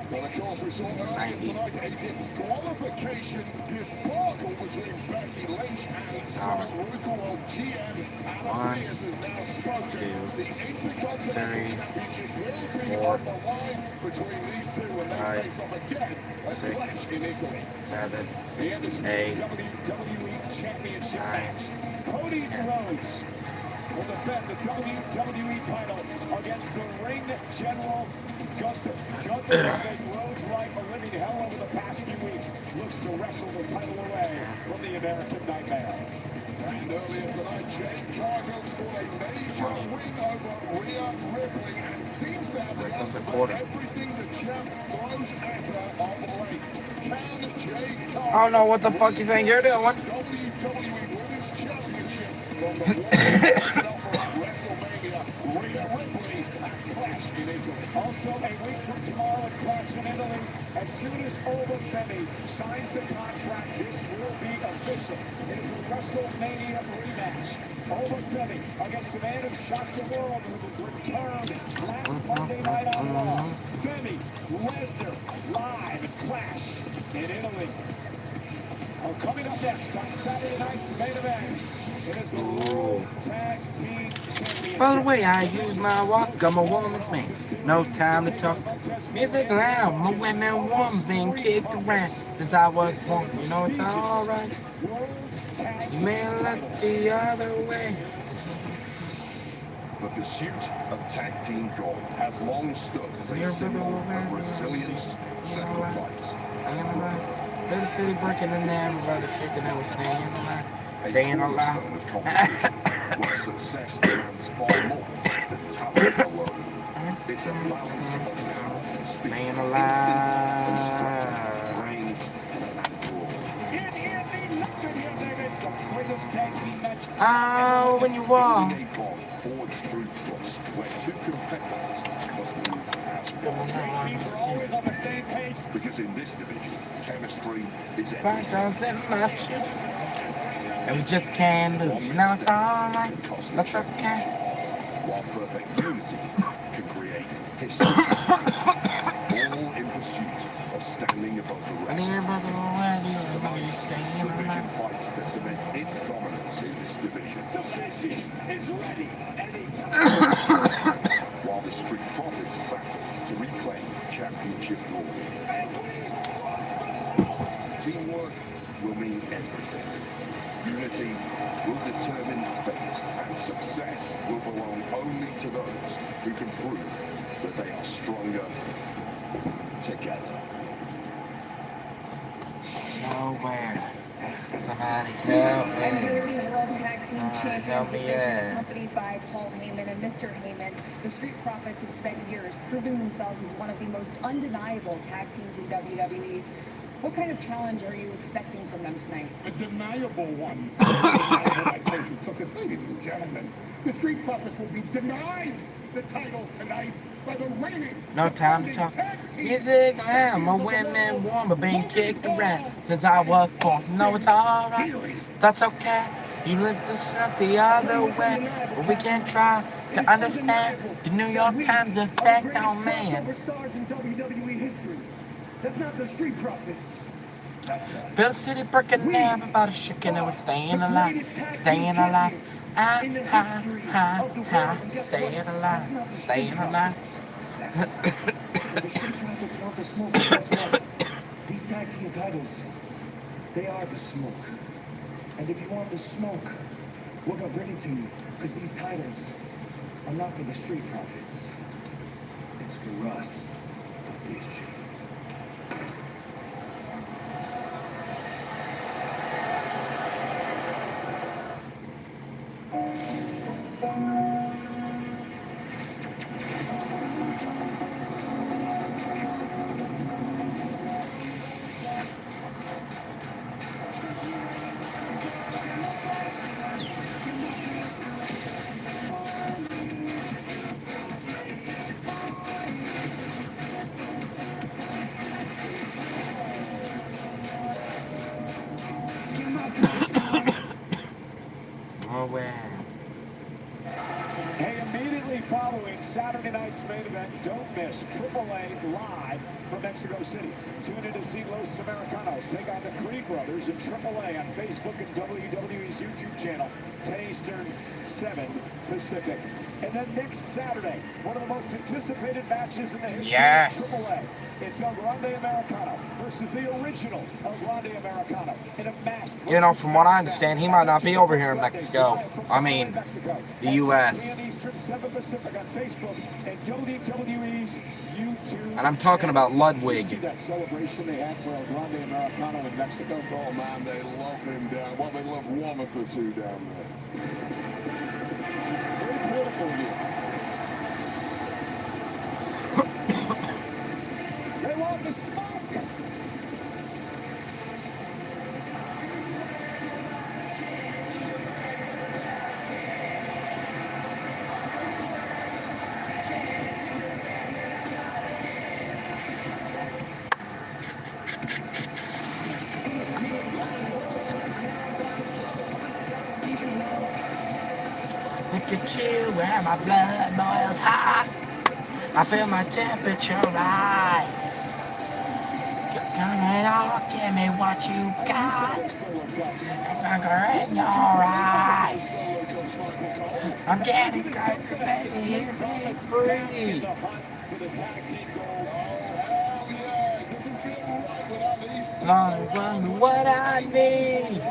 Well, of course, we saw earlier tonight a disqualification debacle between Becky Lynch and Summit Ruka. Well, GM Amadeus has now spoken. The Intercontinental Championship will be on the line between these two when they face off again at Clash in Italy. 7, The undisputed WWE Championship match. Cody Rhodes will defend the WWE title against the Ring General Gunther. Gunther has made Rhodes' life a living hell over the past few weeks. Looks to wrestle the title away from the American Nightmare. And earlier tonight, Jade Cargill scored a major win over Rhea Ripley and seems to have the answer for everything the champ throws at her of late. Can Jade Cargill... I don't know what the fuck you think you're doing. WWE Women's Championship from the WrestleMania, Rhea Ripley at Clash in Italy. Also, a week from tomorrow at Clash in Italy, as soon as Oba Femi signs the contract, this will be official. It is a WrestleMania rematch. Oba Femi against the man who shocked the world with his return last Monday night on Raw. Femi, Lesnar, live at Clash in Italy. Oh, coming up next on Saturday night's main event, it is the World Tag Team Championship. By the way, I use my walk. I'm a woman's man. No time to talk. Music loud. My women woman being kicked around since I was born. You know it's alright. You may look the other way. The pursuit of tag team gold has long stood as a symbol of resilience, sacrifice. Little city breaking in there, everybody shaking that was staying alive. Staying alive. Where success demands far more than talent alone. It's a balance of power, speed, Staying instinct, and structure, brains, and brawn. Oh, when you walk. Forward through cross, where two competitors must move as one. Teams are always on the same page. Because in this division, chemistry is But everything. doesn't much. And we just can't lose. You know it's alright. That's okay. While perfect unity can create history. All in pursuit of standing above the rest. Teamwork will mean everything. Unity will determine fate, and success will belong only to those who can prove that they are stronger together. Nowhere. Somebody help me. I'm here with the World Tag Team Champions help me division, out. accompanied by Paul Heyman and Mr. Heyman. The Street Profits have spent years proving themselves as one of the most undeniable tag teams in WWE. What kind of challenge are you expecting from them tonight? A deniable one. My coach took us, ladies and gentlemen. The Street Profits will be denied the titles tonight by the reigning. No time to talk. Music, I'm a women warmer, being kicked around since I was born. No, it's alright. That's okay. You lift us up the other way, but we can try to understand the New York Times effect on man. Superstars in WWE history. That's not the Street Profits. That's us. Bill City breaking down about a chicken and we're staying alive. Staying alive. Staying alive. Staying alive. The Street Profits want the smoke. Guess what? These tag team titles, they are the smoke. And if you want the smoke, we're gonna bring it to you. Because these titles are not for the Street Profits. It's for us, the fish. Hey, immediately following Saturday night's main event, don't miss AAA live from Mexico City. Tune in to see Los Americanos take on the Creed Brothers in AAA on Facebook and WWE's YouTube channel, 10 Eastern, 7 Pacific. And then next Saturday, one of the most anticipated matches in the history of AAA. It's El Grande Americano versus the original El Grande Americano in a mask. You know, from what I understand, he might not be over here in Mexico. I mean, the U.S. And I'm talking about Ludwig. See that celebration they had for El Grande Americano in Mexico? Oh man, they love him down. Well, they love one of the two down there. Very political here. They want the smoke. Look at you where my blood boils hot. I feel my temperature rise. Come on, give me what you got. It's a in your eyes. I'm getting crazy, baby. Hear me breathe. Long run me what I need.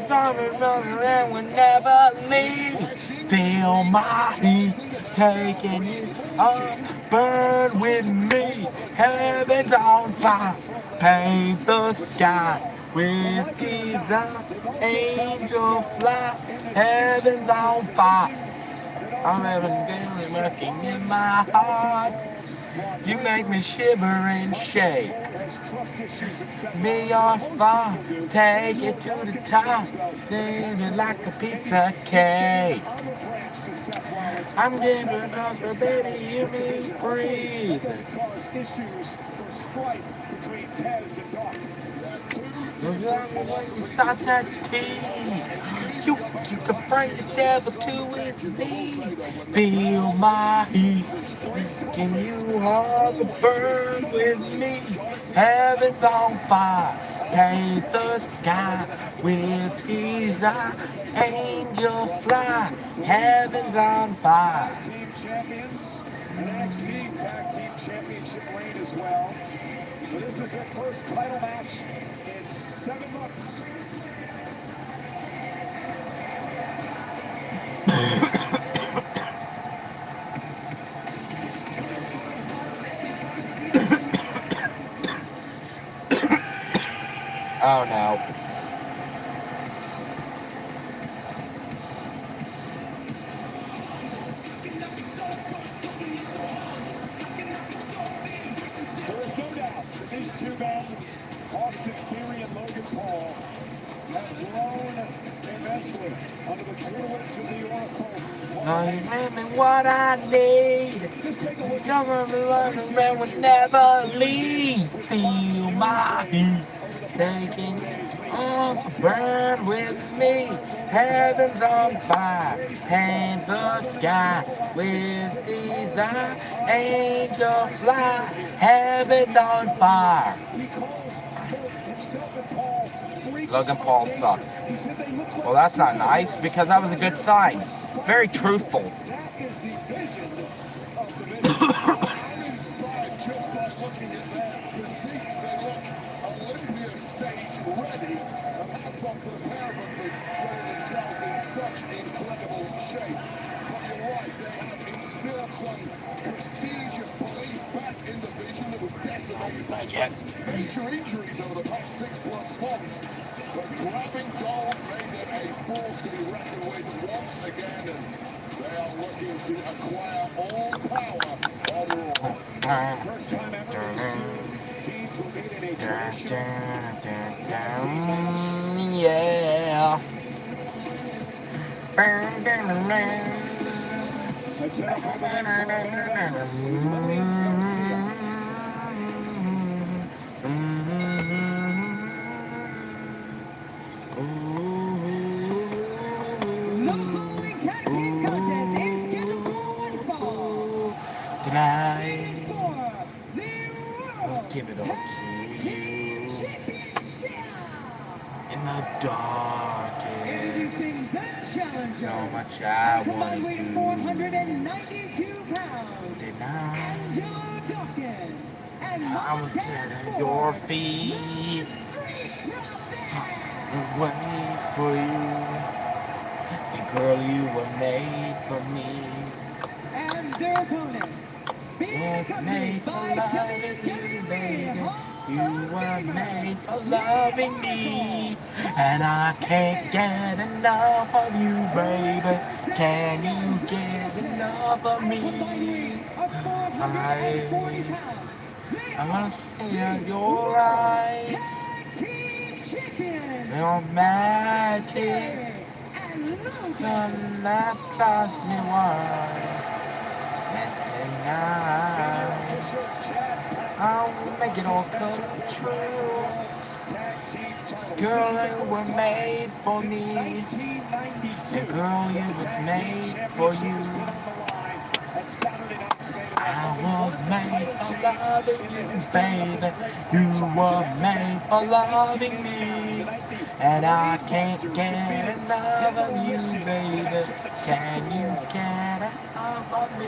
Run and will never leave. Feel my heat taking you up. Burn with me. Heaven's on fire. Paint the sky with these angel fly. Heaven's on fire. I'm having daily working in my heart. You make me shiver and shake. Be your spot, take it to the top. Leave it like a pizza cake. I'm getting across the baby, hear me breathe. You start that tease. You can bring the devil to his knees. Feel my heat. Can you all burn with me? Heaven's on fire. Paint the sky with these angel fly. Heaven's on fire. Team champions and NXT Tag Team Championship reign as well. So this is their first title match in minutes. Oh no. There is no doubt that these two men, Austin Theory and Logan Paul, have grown immensely under the tutelage of the Oracle. What I need. Younger man would never leave. Feel my heat. Taking on burn with me. Heaven's on fire. Paint the sky with desire. Angel fly. Heaven's on fire. Logan Paul sucks. Well, that's not nice because that was a good sign. Very truthful. I'm inspired just by looking at their physiques. They look Olympia stage ready. And hats off to the pair of them for getting themselves in such incredible shape. But you're right, they have instilled some prestige and belief back in the division that was decimated by some major injuries over the past 6+ months. But grabbing gold made them a force to be reckoned with once again, and they are looking to acquire all power on Raw. First time ever, these two teams will meet in a traditional Yeah. Let's set up on the left for Lily Garcia. The following tag team contest is scheduled for one fall. Tonight, It's for the World give it all Tag to Team you Championship. in the darkest. Introducing the challenger. So much At I a combined wanted weight of to 492 pounds. deny. Angelo Dawkins and I was Montez at your Ford. feet, The Street Profits. wait for you. And girl, you were made for me. And their opponents, being Was made accompanied for by loving you, baby. WWE You were made for loving me. And I can't get enough of you, baby. Can you get enough of me? I wanna see your eyes. Tag Team Champions, Your magic. Some that cost me one. And tonight, I'll make it all come true. Girl, you were made for me. And girl, you was made for you. I was made for loving you, baby. You were made for loving me. And I can't get enough of you, baby. Can you get enough of me?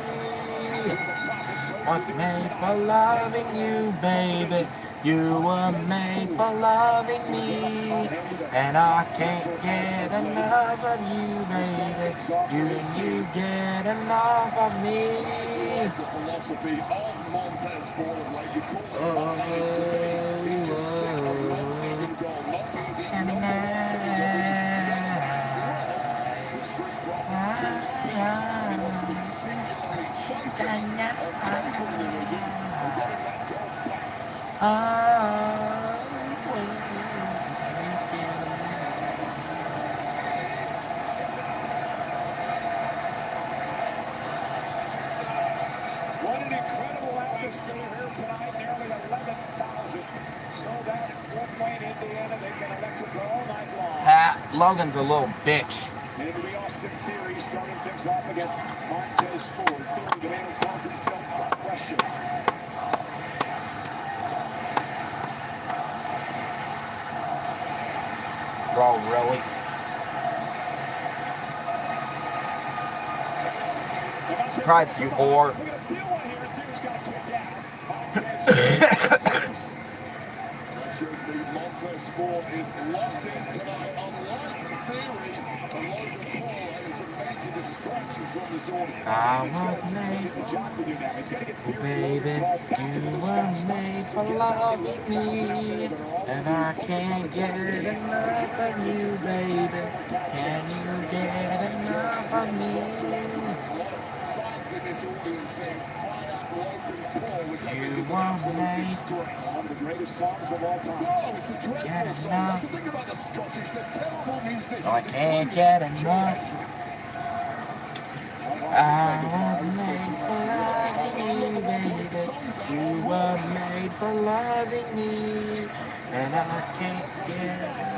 Was made for loving you, baby. You were made for loving me. And I can't get enough of you, baby. You get enough of me. The philosophy of Montez Ford of late, you call it fighting to be. He's just sick of not being in goal, not being the number one to be the Street Profits too. He wants to be singularly focused on conquering the division and getting that goal back. What an incredible atmosphere here tonight. Nearly 11,000 sold out at Fort Wayne, Indiana. They've been electric all night long. Logan's a little bitch. And it'll be Austin Theory starting things off against Montez Ford. Theory, the man who calls himself the Crusher. Bro, really? Surprised you, whore. We're going to steal one here. Theory's got to kick out. Montez That shows me Montez Montez Ford is locked in tonight. Unlike Theory, Logan Paul is a major distraction from this audience. I was made for baby, you were made for loving me, and I can't get enough of you, baby. Can you get enough of me? Signs in this audience saying fire Logan Paul, which I think is an You absolute were made. disgrace. One of the greatest songs of all time. No, it's a dreadful Get song. enough. That's the thing about the Scottish, they're terrible musicians. I can't get enough. I was made for loving you, baby. You were made for loving me, and I can't get enough.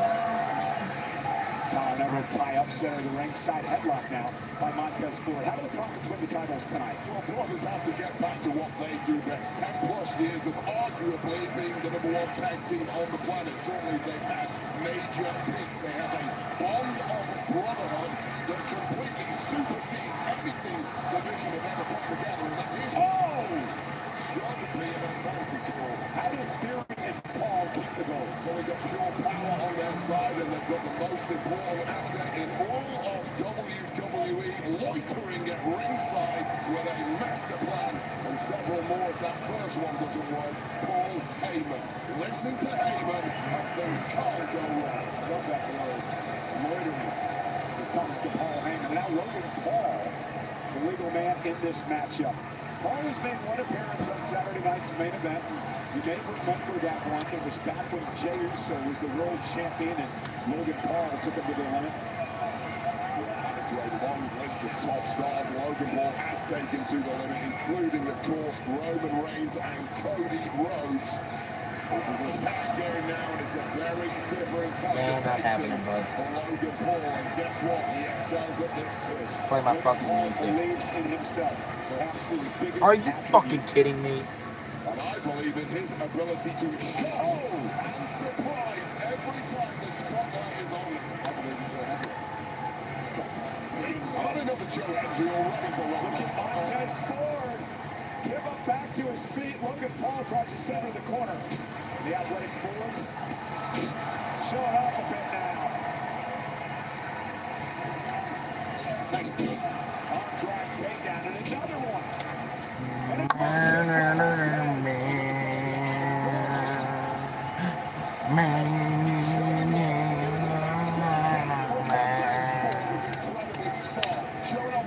Never tie up center the ringside headlock now by Montez Ford. How do the Profits win the titles tonight? Well, brothers have to get back to what they do best. 10 plus years of arguably being the #1 tag team on the planet. Certainly they've had major peaks. They have a bond of brotherhood that completely supersedes anything the division have ever put together. And that is should be an advantage for them. How did Theory and Paul keep the goal? Well, they've got pure power on their side, and they've got the most important asset in all of WWE, loitering at ringside with a master plan, and several more if that first one doesn't work. Paul Heyman. Listen to Heyman, and things can't go wrong. Love that word. Loitering. It comes to Paul Heyman. Now Logan Paul, the legal man in this matchup. Paul has made one appearance on Saturday night's main event. You may remember that one. It was back when Jey Uso was the world champion and Logan Paul took him to the limit. Added to a long list of top stars Logan Paul has taken to the limit, including, of course, Roman Reigns and Cody Rhodes. This is the tag game now, and it's a very different kind of pacing for Logan Paul. And guess what? He excels at this too. Play my fucking Paul music. believes in himself. Perhaps his biggest Are you attribute. fucking kidding me? And I believe in his ability to show and surprise every time the spotlight is on him. I believe in Joe Hendry. He's had enough of Joe Hendry already for Look at Montez Ford. Give him back to his feet. Logan Paul tries to center the corner. The athletic Ford showing off a bit now. Nice arm drag takedown and another one. And it's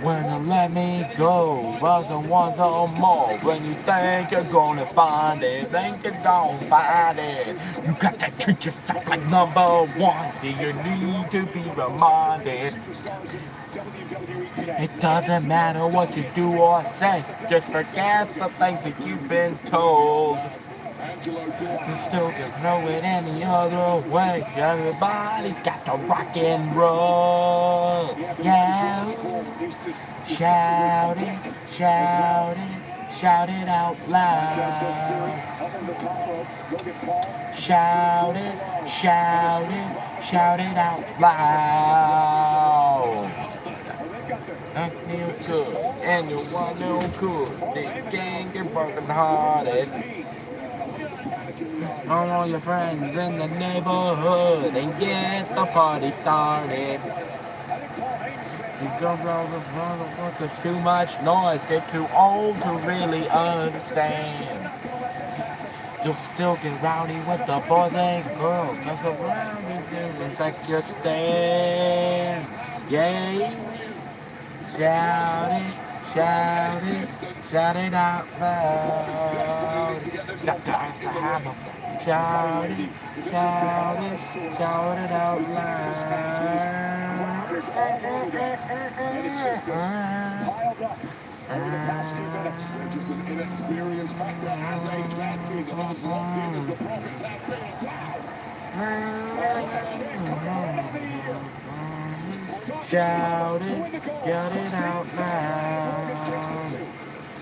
When you let me go, wasn't once or more. When you think you're gonna find it, think you're gonna find it. You got to treat yourself like #1. Do you need to be reminded? It doesn't matter what you do or say, just forget the things that you've been told. You still can know it any other way. Everybody's got to rock and roll. Yeah. Shout it, shout it, shout it out loud. Shout it, shout it, shout it out loud. I feel good, and you want no good. The gang get broken hearted. All your friends in the neighborhood and get the party started. You don't know there's too much noise, they're too old to really understand. You'll still get rowdy with the boys and girls that's around you, and take your stand. Yeah. Shout it, shout it, shout it out loud. Got to have a shout it, shout it, shout it out loud. It's just piled up over the past few minutes. Just an inexperienced factor as a tag team that was locked in as the Profits have been. Shout it, get it out loud.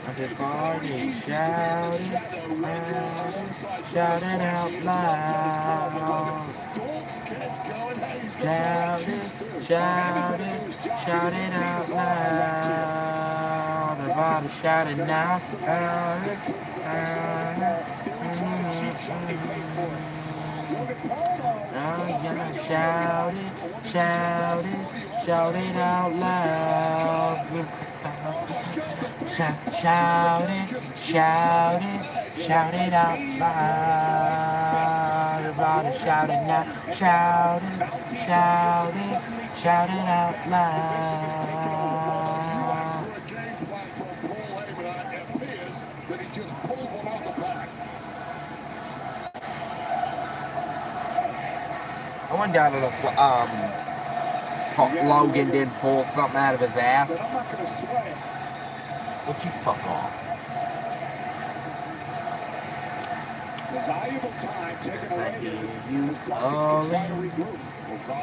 Everybody shout it, shout it out loud. Shout it, shout it, shout it out loud. Everybody shout it now. Shout it, shout it. shout it, shout it, shout it out loud. Shout it, shout it, shout it out loud. Everybody shout it now, shout it, shout it, shout it out loud. That he just pulled one out the back. I went down to the Logan did pull something out of his ass. I'm not going to sweat it. Would you fuck off? The valuable time taken away. You calling,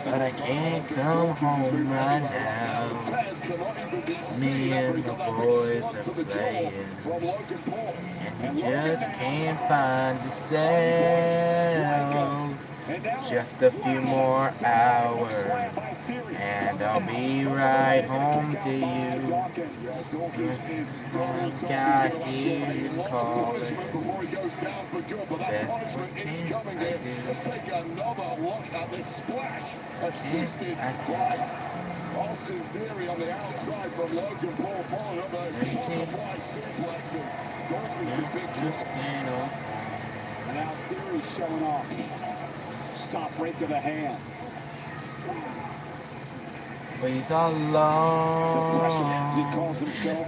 but I can't come home right now. Me and the boys are playing, and you just can't find yourselves. Just a few more hours, and I'll be right home to you. Got here calling. That's what can I do? Let's take another look at this splash, assisted by Austin Theory on the outside from Logan Paul, following up those butterfly suplex, and Dawkins a big drop. And now Theory showing off. Stop break of the hand. Please alone.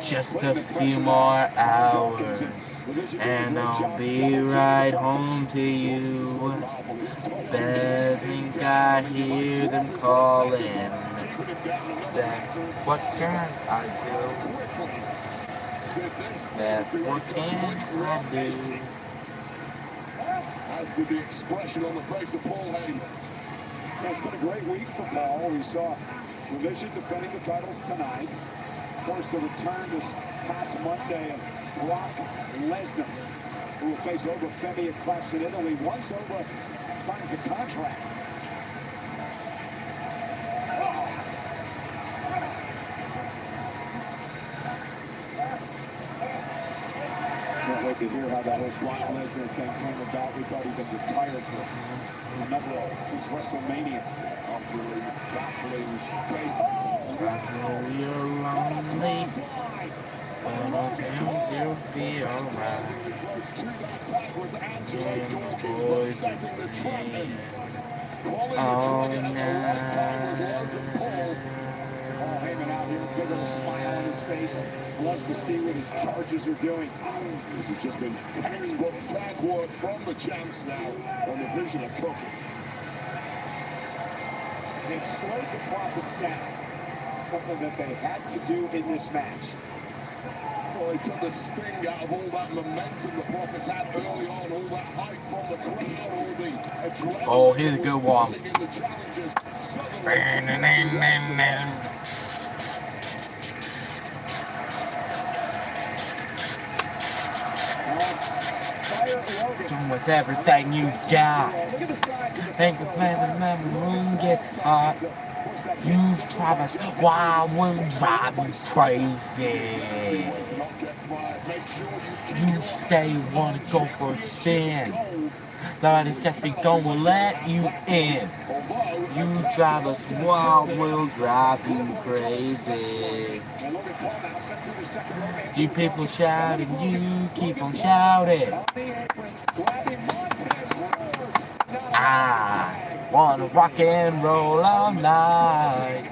Just a few more hours, and I'll be right home to you. I think I hear them calling. What can I do? That's what can I do? As did the expression on the face of Paul Heyman. It's been a great week for Paul. We saw Division defending the titles tonight. Of course, the return this past Monday of Brock Lesnar, who will face Oba Femi at Clash in Italy once Oba signs the contract. Can't wait to hear how that whole Brock Lesnar thing came about. We thought he'd been retired for a number of since WrestleMania. After the baffling bait. I know you're lonely, but I think you'll be alright. Close to that tag was Angelo Dawkins, but setting the trap in. Pulling the trigger at the right time was Logan Paul. Paul Heyman out here, big old smile on his face. Loves to see what his charges are doing. This has just been textbook tag work from the champs now on the Vision of cooking. They've slowed the profits down, something that they had to do in this match. Well, they took the sting out of all that momentum the Profits had early on, all that hype from the crowd, all the adrenaline. Oh, here's a good one. In the challenges. Almost everything you've got. Think of when the room gets hot. Use Travis. Wow, will drive you crazy. You say you want to go for a spin. Somebody just be gonna let you in. You drive us wild, will drive you crazy. You people shouting, you keep on shouting. I wanna rock and roll all night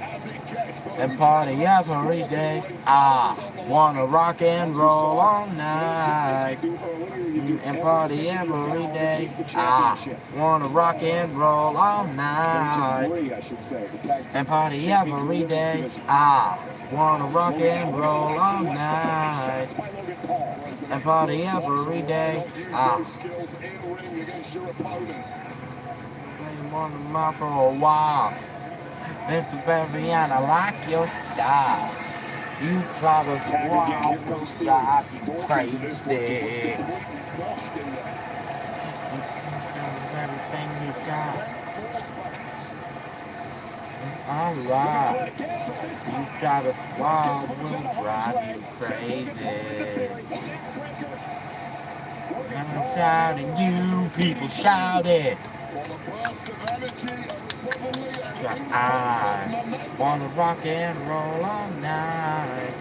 and party every day. I wanna rock and roll all night and party every day. I wanna rock and roll all night and party every day. I wanna rock and roll all night and party every day. I on the mouth for a while. Mr. Bavian, I like your style. You drive us wild, will drive you crazy. Everything you got. Alright. You drive us wild, will drive you crazy. I'm shouting, you people shout it. burst of energy and suddenly an I increase of momentum. wanna rock and roll all night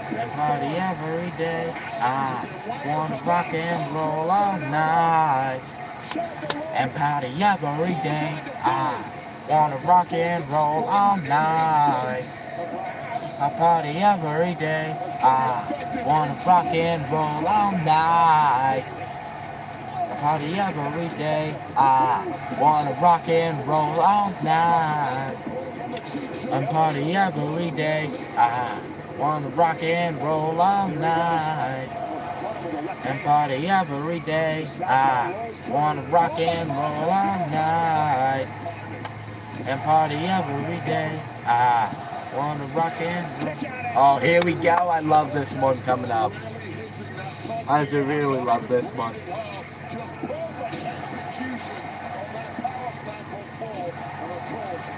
and party every day. I wanna rock and roll all night and party every day. I wanna rock and roll all night. I party every day. I wanna rock and roll all night. I party every day. I wanna rock and roll all night. I party every day. I wanna rock and roll all night. And party every day. I wanna rock and roll all night. And party every day. I wanna rock and roll. Oh, here we go. I love this one coming up. I really love this one. Just perfect execution on that power slam from 4. And of course,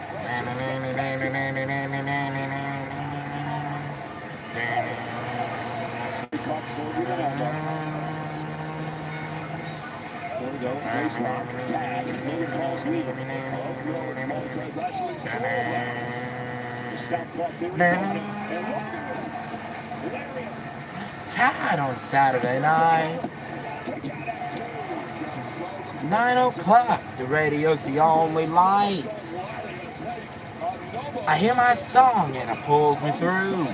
There we go. Baseline. Tag. Logan Paul's legal. Montez actually saw that. The southpaw theory coming. And Logan. Tide on Saturday night. 9 o'clock. The radio's the only light. I hear my song and it pulls me through.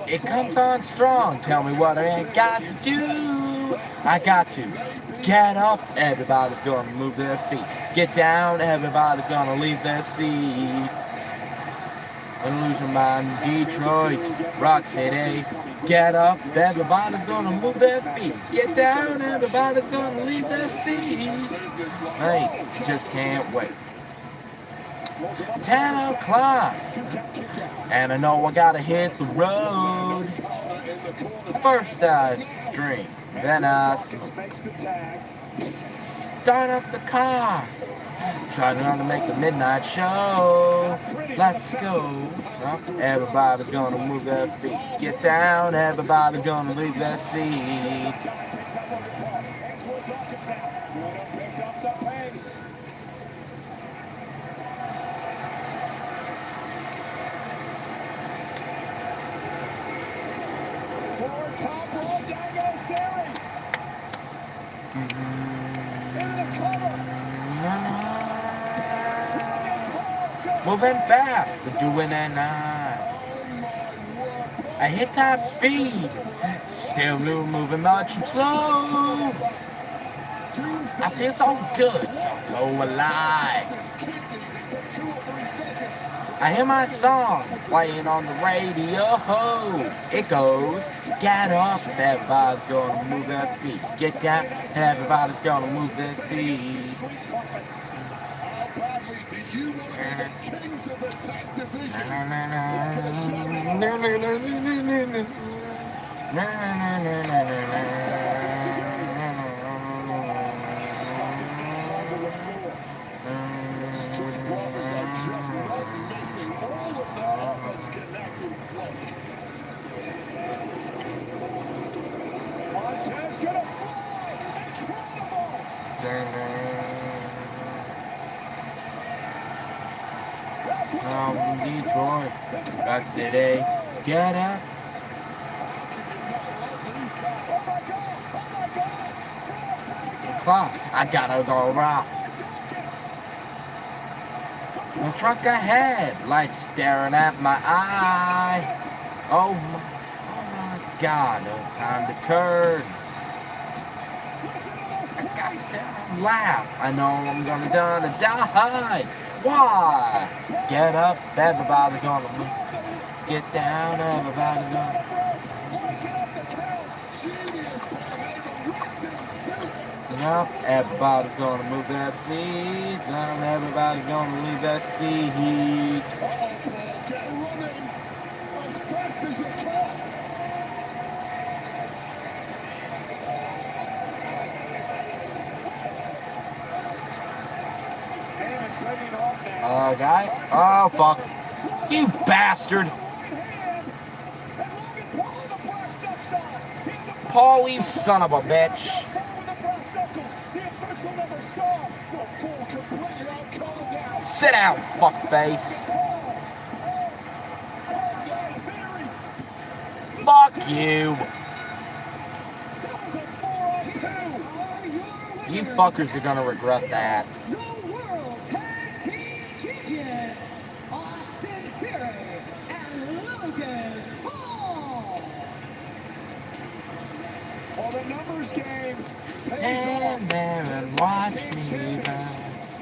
It comes on strong. Tell me what I got to do. I got to get up. Everybody's gonna move their feet. Get down. Everybody's gonna leave their seat. And lose your mind. Detroit, Rock City. Get up. Everybody's gonna move their feet. Get down. Everybody's gonna leave their seat. Hey, just can't wait. 10 o'clock. And I know I gotta hit the road. First I drink, then I start up the car. Trying to make the midnight show. Let's go. Everybody's gonna move their feet. Get down, everybody's gonna leave their seat. Top rope, down goes Derry. Into the cover. Moving fast, but doing it nice. I hit top speed, still moving much too slow. I feel so good, so alive. I hear my song playing on the radio. It goes, get up, everybody's gonna move their feet. Get down, everybody's gonna move their feet. Kings of the tag division. Street Profits are just not missing all of their offense connecting flush. Montez gonna fly. Incredible. Detroit, Rock City, get up. Clock, I gotta go rock. The truck ahead, lights staring at my eye. Oh my God, no time to turn. I got to laugh. I know I'm gonna die. Why? Get up, everybody's gonna move. Get down, everybody's gonna. Yep, everybody's gonna move their feet. Now everybody's gonna leave their seat. Get running as fast as you can. Guy? Oh, fuck. You bastard. Paul, you son of a bitch. Fall completely out cold now. Sit down, fuckface. Fuck you. You fuckers are gonna regret that. The World Tag Team Champions, Austin Theory and Logan Paul. Well, the numbers game pays Stand off. there and watch me burn.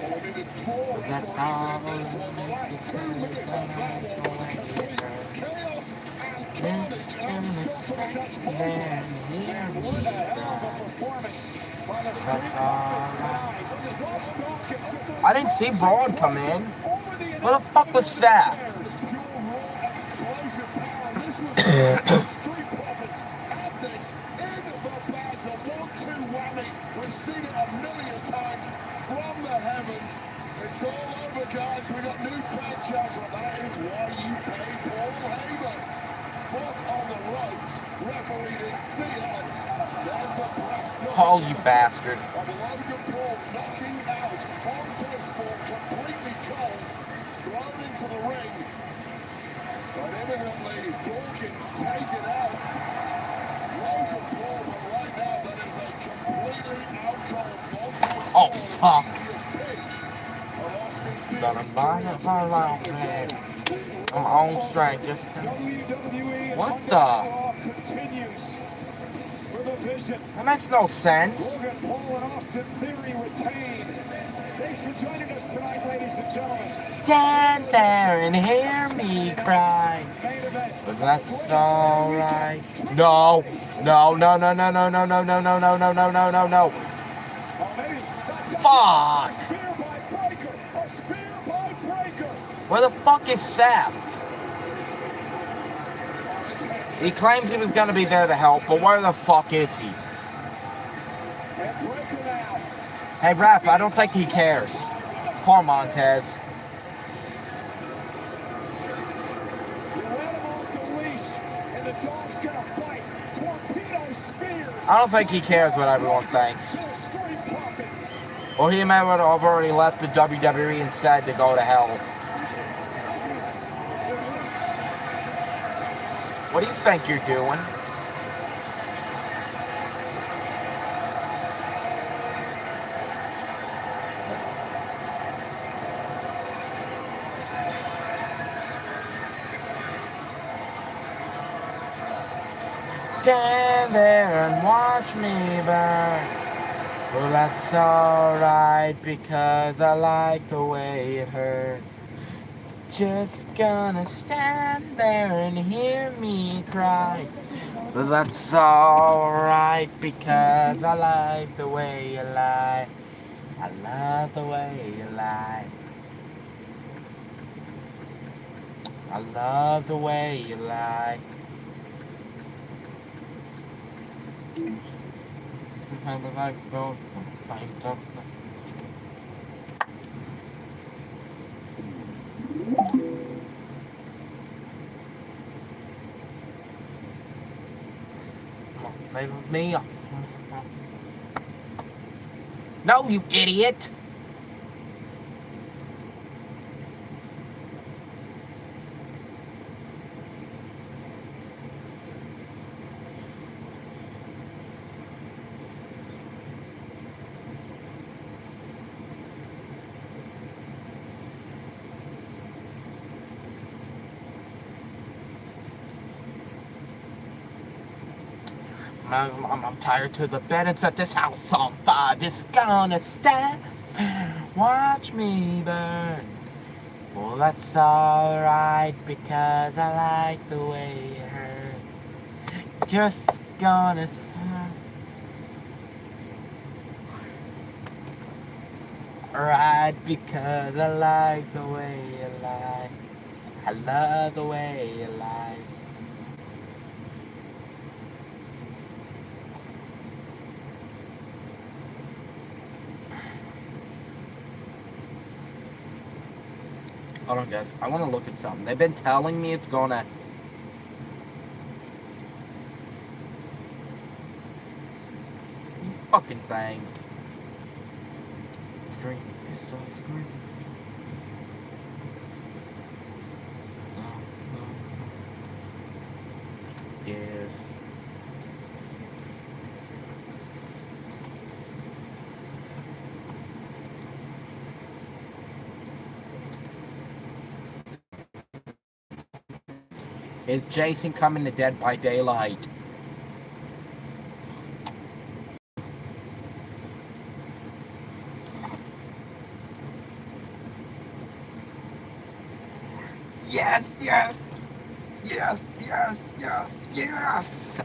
Well, we needed 4 That's referees all. in this one. The last 2 minutes of that one was complete chaos and carnage and Scott's on the catch ball. And what a hell of a performance by the Street Profits tonight. Watch Dawkins just I didn't see Braun come in. Where the fuck was Seth? Pure raw explosive power. This was Street Profits had this in the bag. The 1-2 whammy. We've seen it a million times from the heavens. It's all over, guys. We got new tag champs. Well, that is why you pay Paul Heyman. Foot on the ropes. Referee didn't see it. There's the brass knuckles. Oh, you bastard. Of Logan Paul knocking out Montez Ford completely cold, thrown into the ring. But evidently, Dawkins taken out. Logan Paul, but right now, that is a completely out cold Montez Oh, Ford. fuck. Easiest pick of Austin Gonna Theory's buy career it to for retain long, the man. gold. I'm on stranger. WWE What and the? Raw continues for the vision. That makes no sense. Logan Paul and Austin Theory retain. Thanks for joining us tonight, ladies and gentlemen. Stand there and hear me cry. Main event. But that's alright. No. No, no, no, no, no, no, no, no, no, no, no, no, no, no, no. Oh, maybe not. Fuck. A spear by Breaker. A spear by Breaker. Where the fuck is Seth? He claims he was gonna be there to help, but where the fuck is he? And Breaker now. Hey, ref, I don't think he cares. Poor Montez. You let him off the leash, and the dog's gonna bite. Torpedo spears. I don't think he cares what everyone thinks. To the Street Profits. Well, he may have already left the WWE and said to go to hell. What do you think you're doing? Stand there and watch me burn. Well, that's alright because I like the way it hurts. Just gonna stand there and hear me cry. But that's alright because I like the way you lie. I love the way you lie. I love the way you lie. I like both. Play with me. No, you idiot! I'm tired to the bed and set this house on fire. Just gonna stand, watch me burn. Well, that's alright because I like the way it hurts. Just gonna stand. Right because I like the way you lie. I love the way you lie. Hold on, guys. I want to look at something. They've been telling me it's gonna... You fucking thing. green. This side's green. Yes. Is Jason coming to Dead by Daylight? Yes, yes, yes, yes, yes, yes.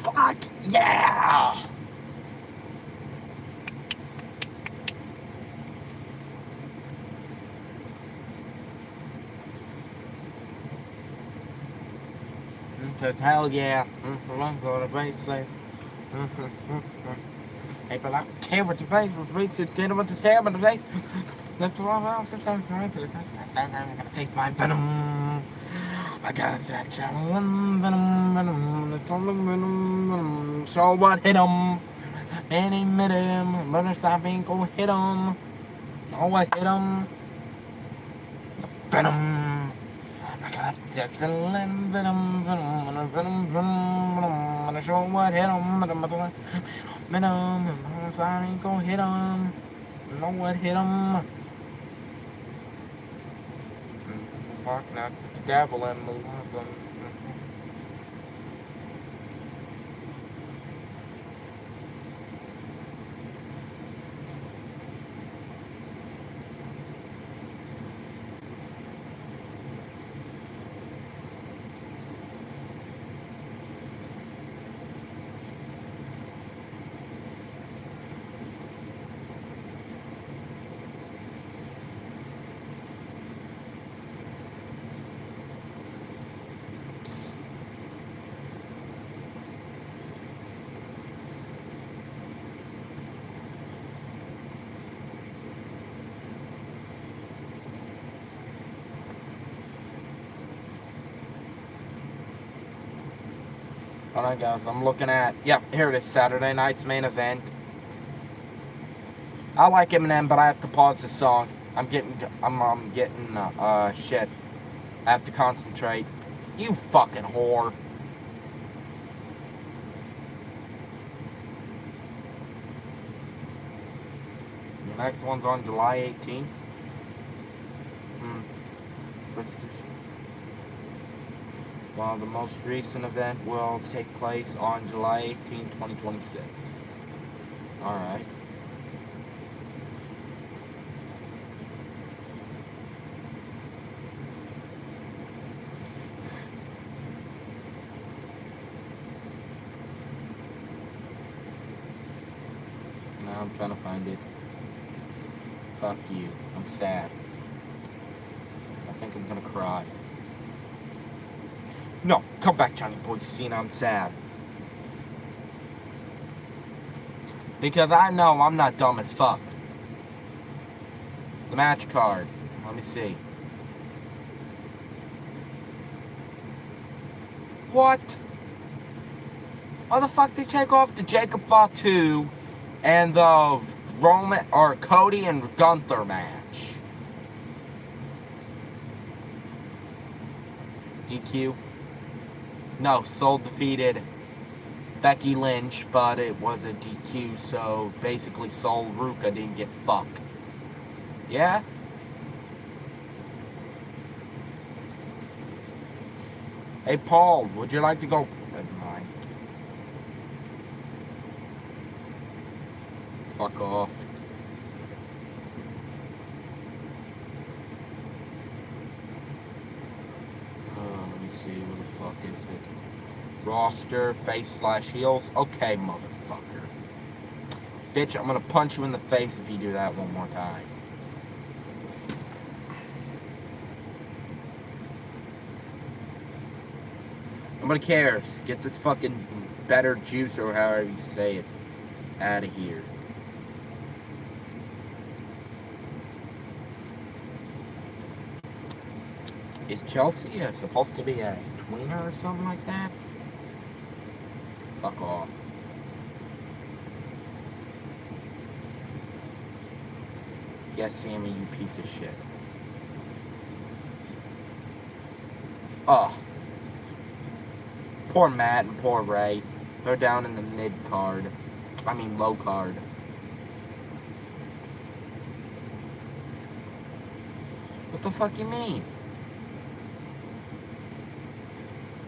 Fuck yeah! Hell yeah. I'm going to basically. Hey, but I don't care what the face was reached dinner with the stab in the face. That's the wrong house. I'm gonna taste my venom. I got that venom, venom. It's only venom. So what hit him? And he met him. But stop ain't gonna hit him. Oh, what hit him? Venom. I got that venom, venom, venom, venom, venom. And I show what hit him. Venom. I ain't gonna hit him. No what hit him. Fuck, not the devil and move on. Alright guys, I'm looking at, yep, here it is, Saturday night's main event. I like Eminem, but I have to pause the song. I'm getting, shit. I have to concentrate. You fucking whore. The next one's on July 18th. Well, the most recent event will take place on July 18, 2026. Alright. Now I'm trying to find it. Fuck you. I'm sad. I think I'm gonna cry. No, come back, Johnny Boy Cena, I'm sad. Because I know I'm not dumb as fuck. The match card. Let me see. What? Why the fuck they take off the Jacob Fatu and the Roman or Cody and Gunther match? DQ? No, Soul defeated Becky Lynch, but it was a DQ, so basically Sol Ruka didn't get fucked. Yeah? Hey Paul, would you like to go? Never mind. Fuck off. Let me see, what the fuck is it? Roster, face/heels. Okay, motherfucker. Bitch, I'm gonna punch you in the face if you do that one more time. Nobody cares. Get this fucking better juice or however you say it out of here. Is Chelsea supposed to be a tweener or something like that? Fuck off. Yes, Sammy, you piece of shit. Oh. Poor Matt and poor Ray. They're down in the mid card. I mean, low card. What the fuck you mean?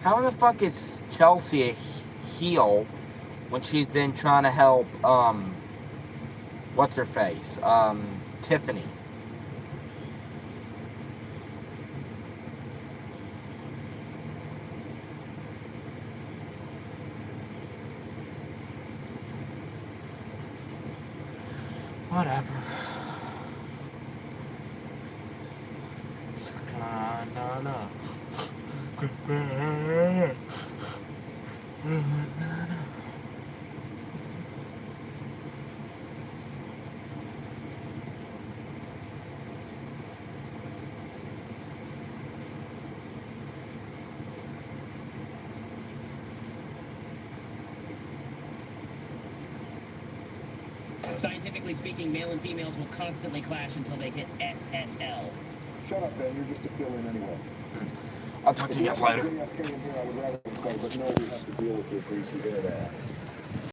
How the fuck is Chelsea a heel when she's been trying to help, what's her face? Tiffany. Whatever. Scientifically speaking, male and females will constantly clash until they hit SSL. Shut up, Ben. You're just a fill-in anyway. I'll talk to you guys later. JFK in here, I would rather play, but no, we have to deal with your greasy head ass.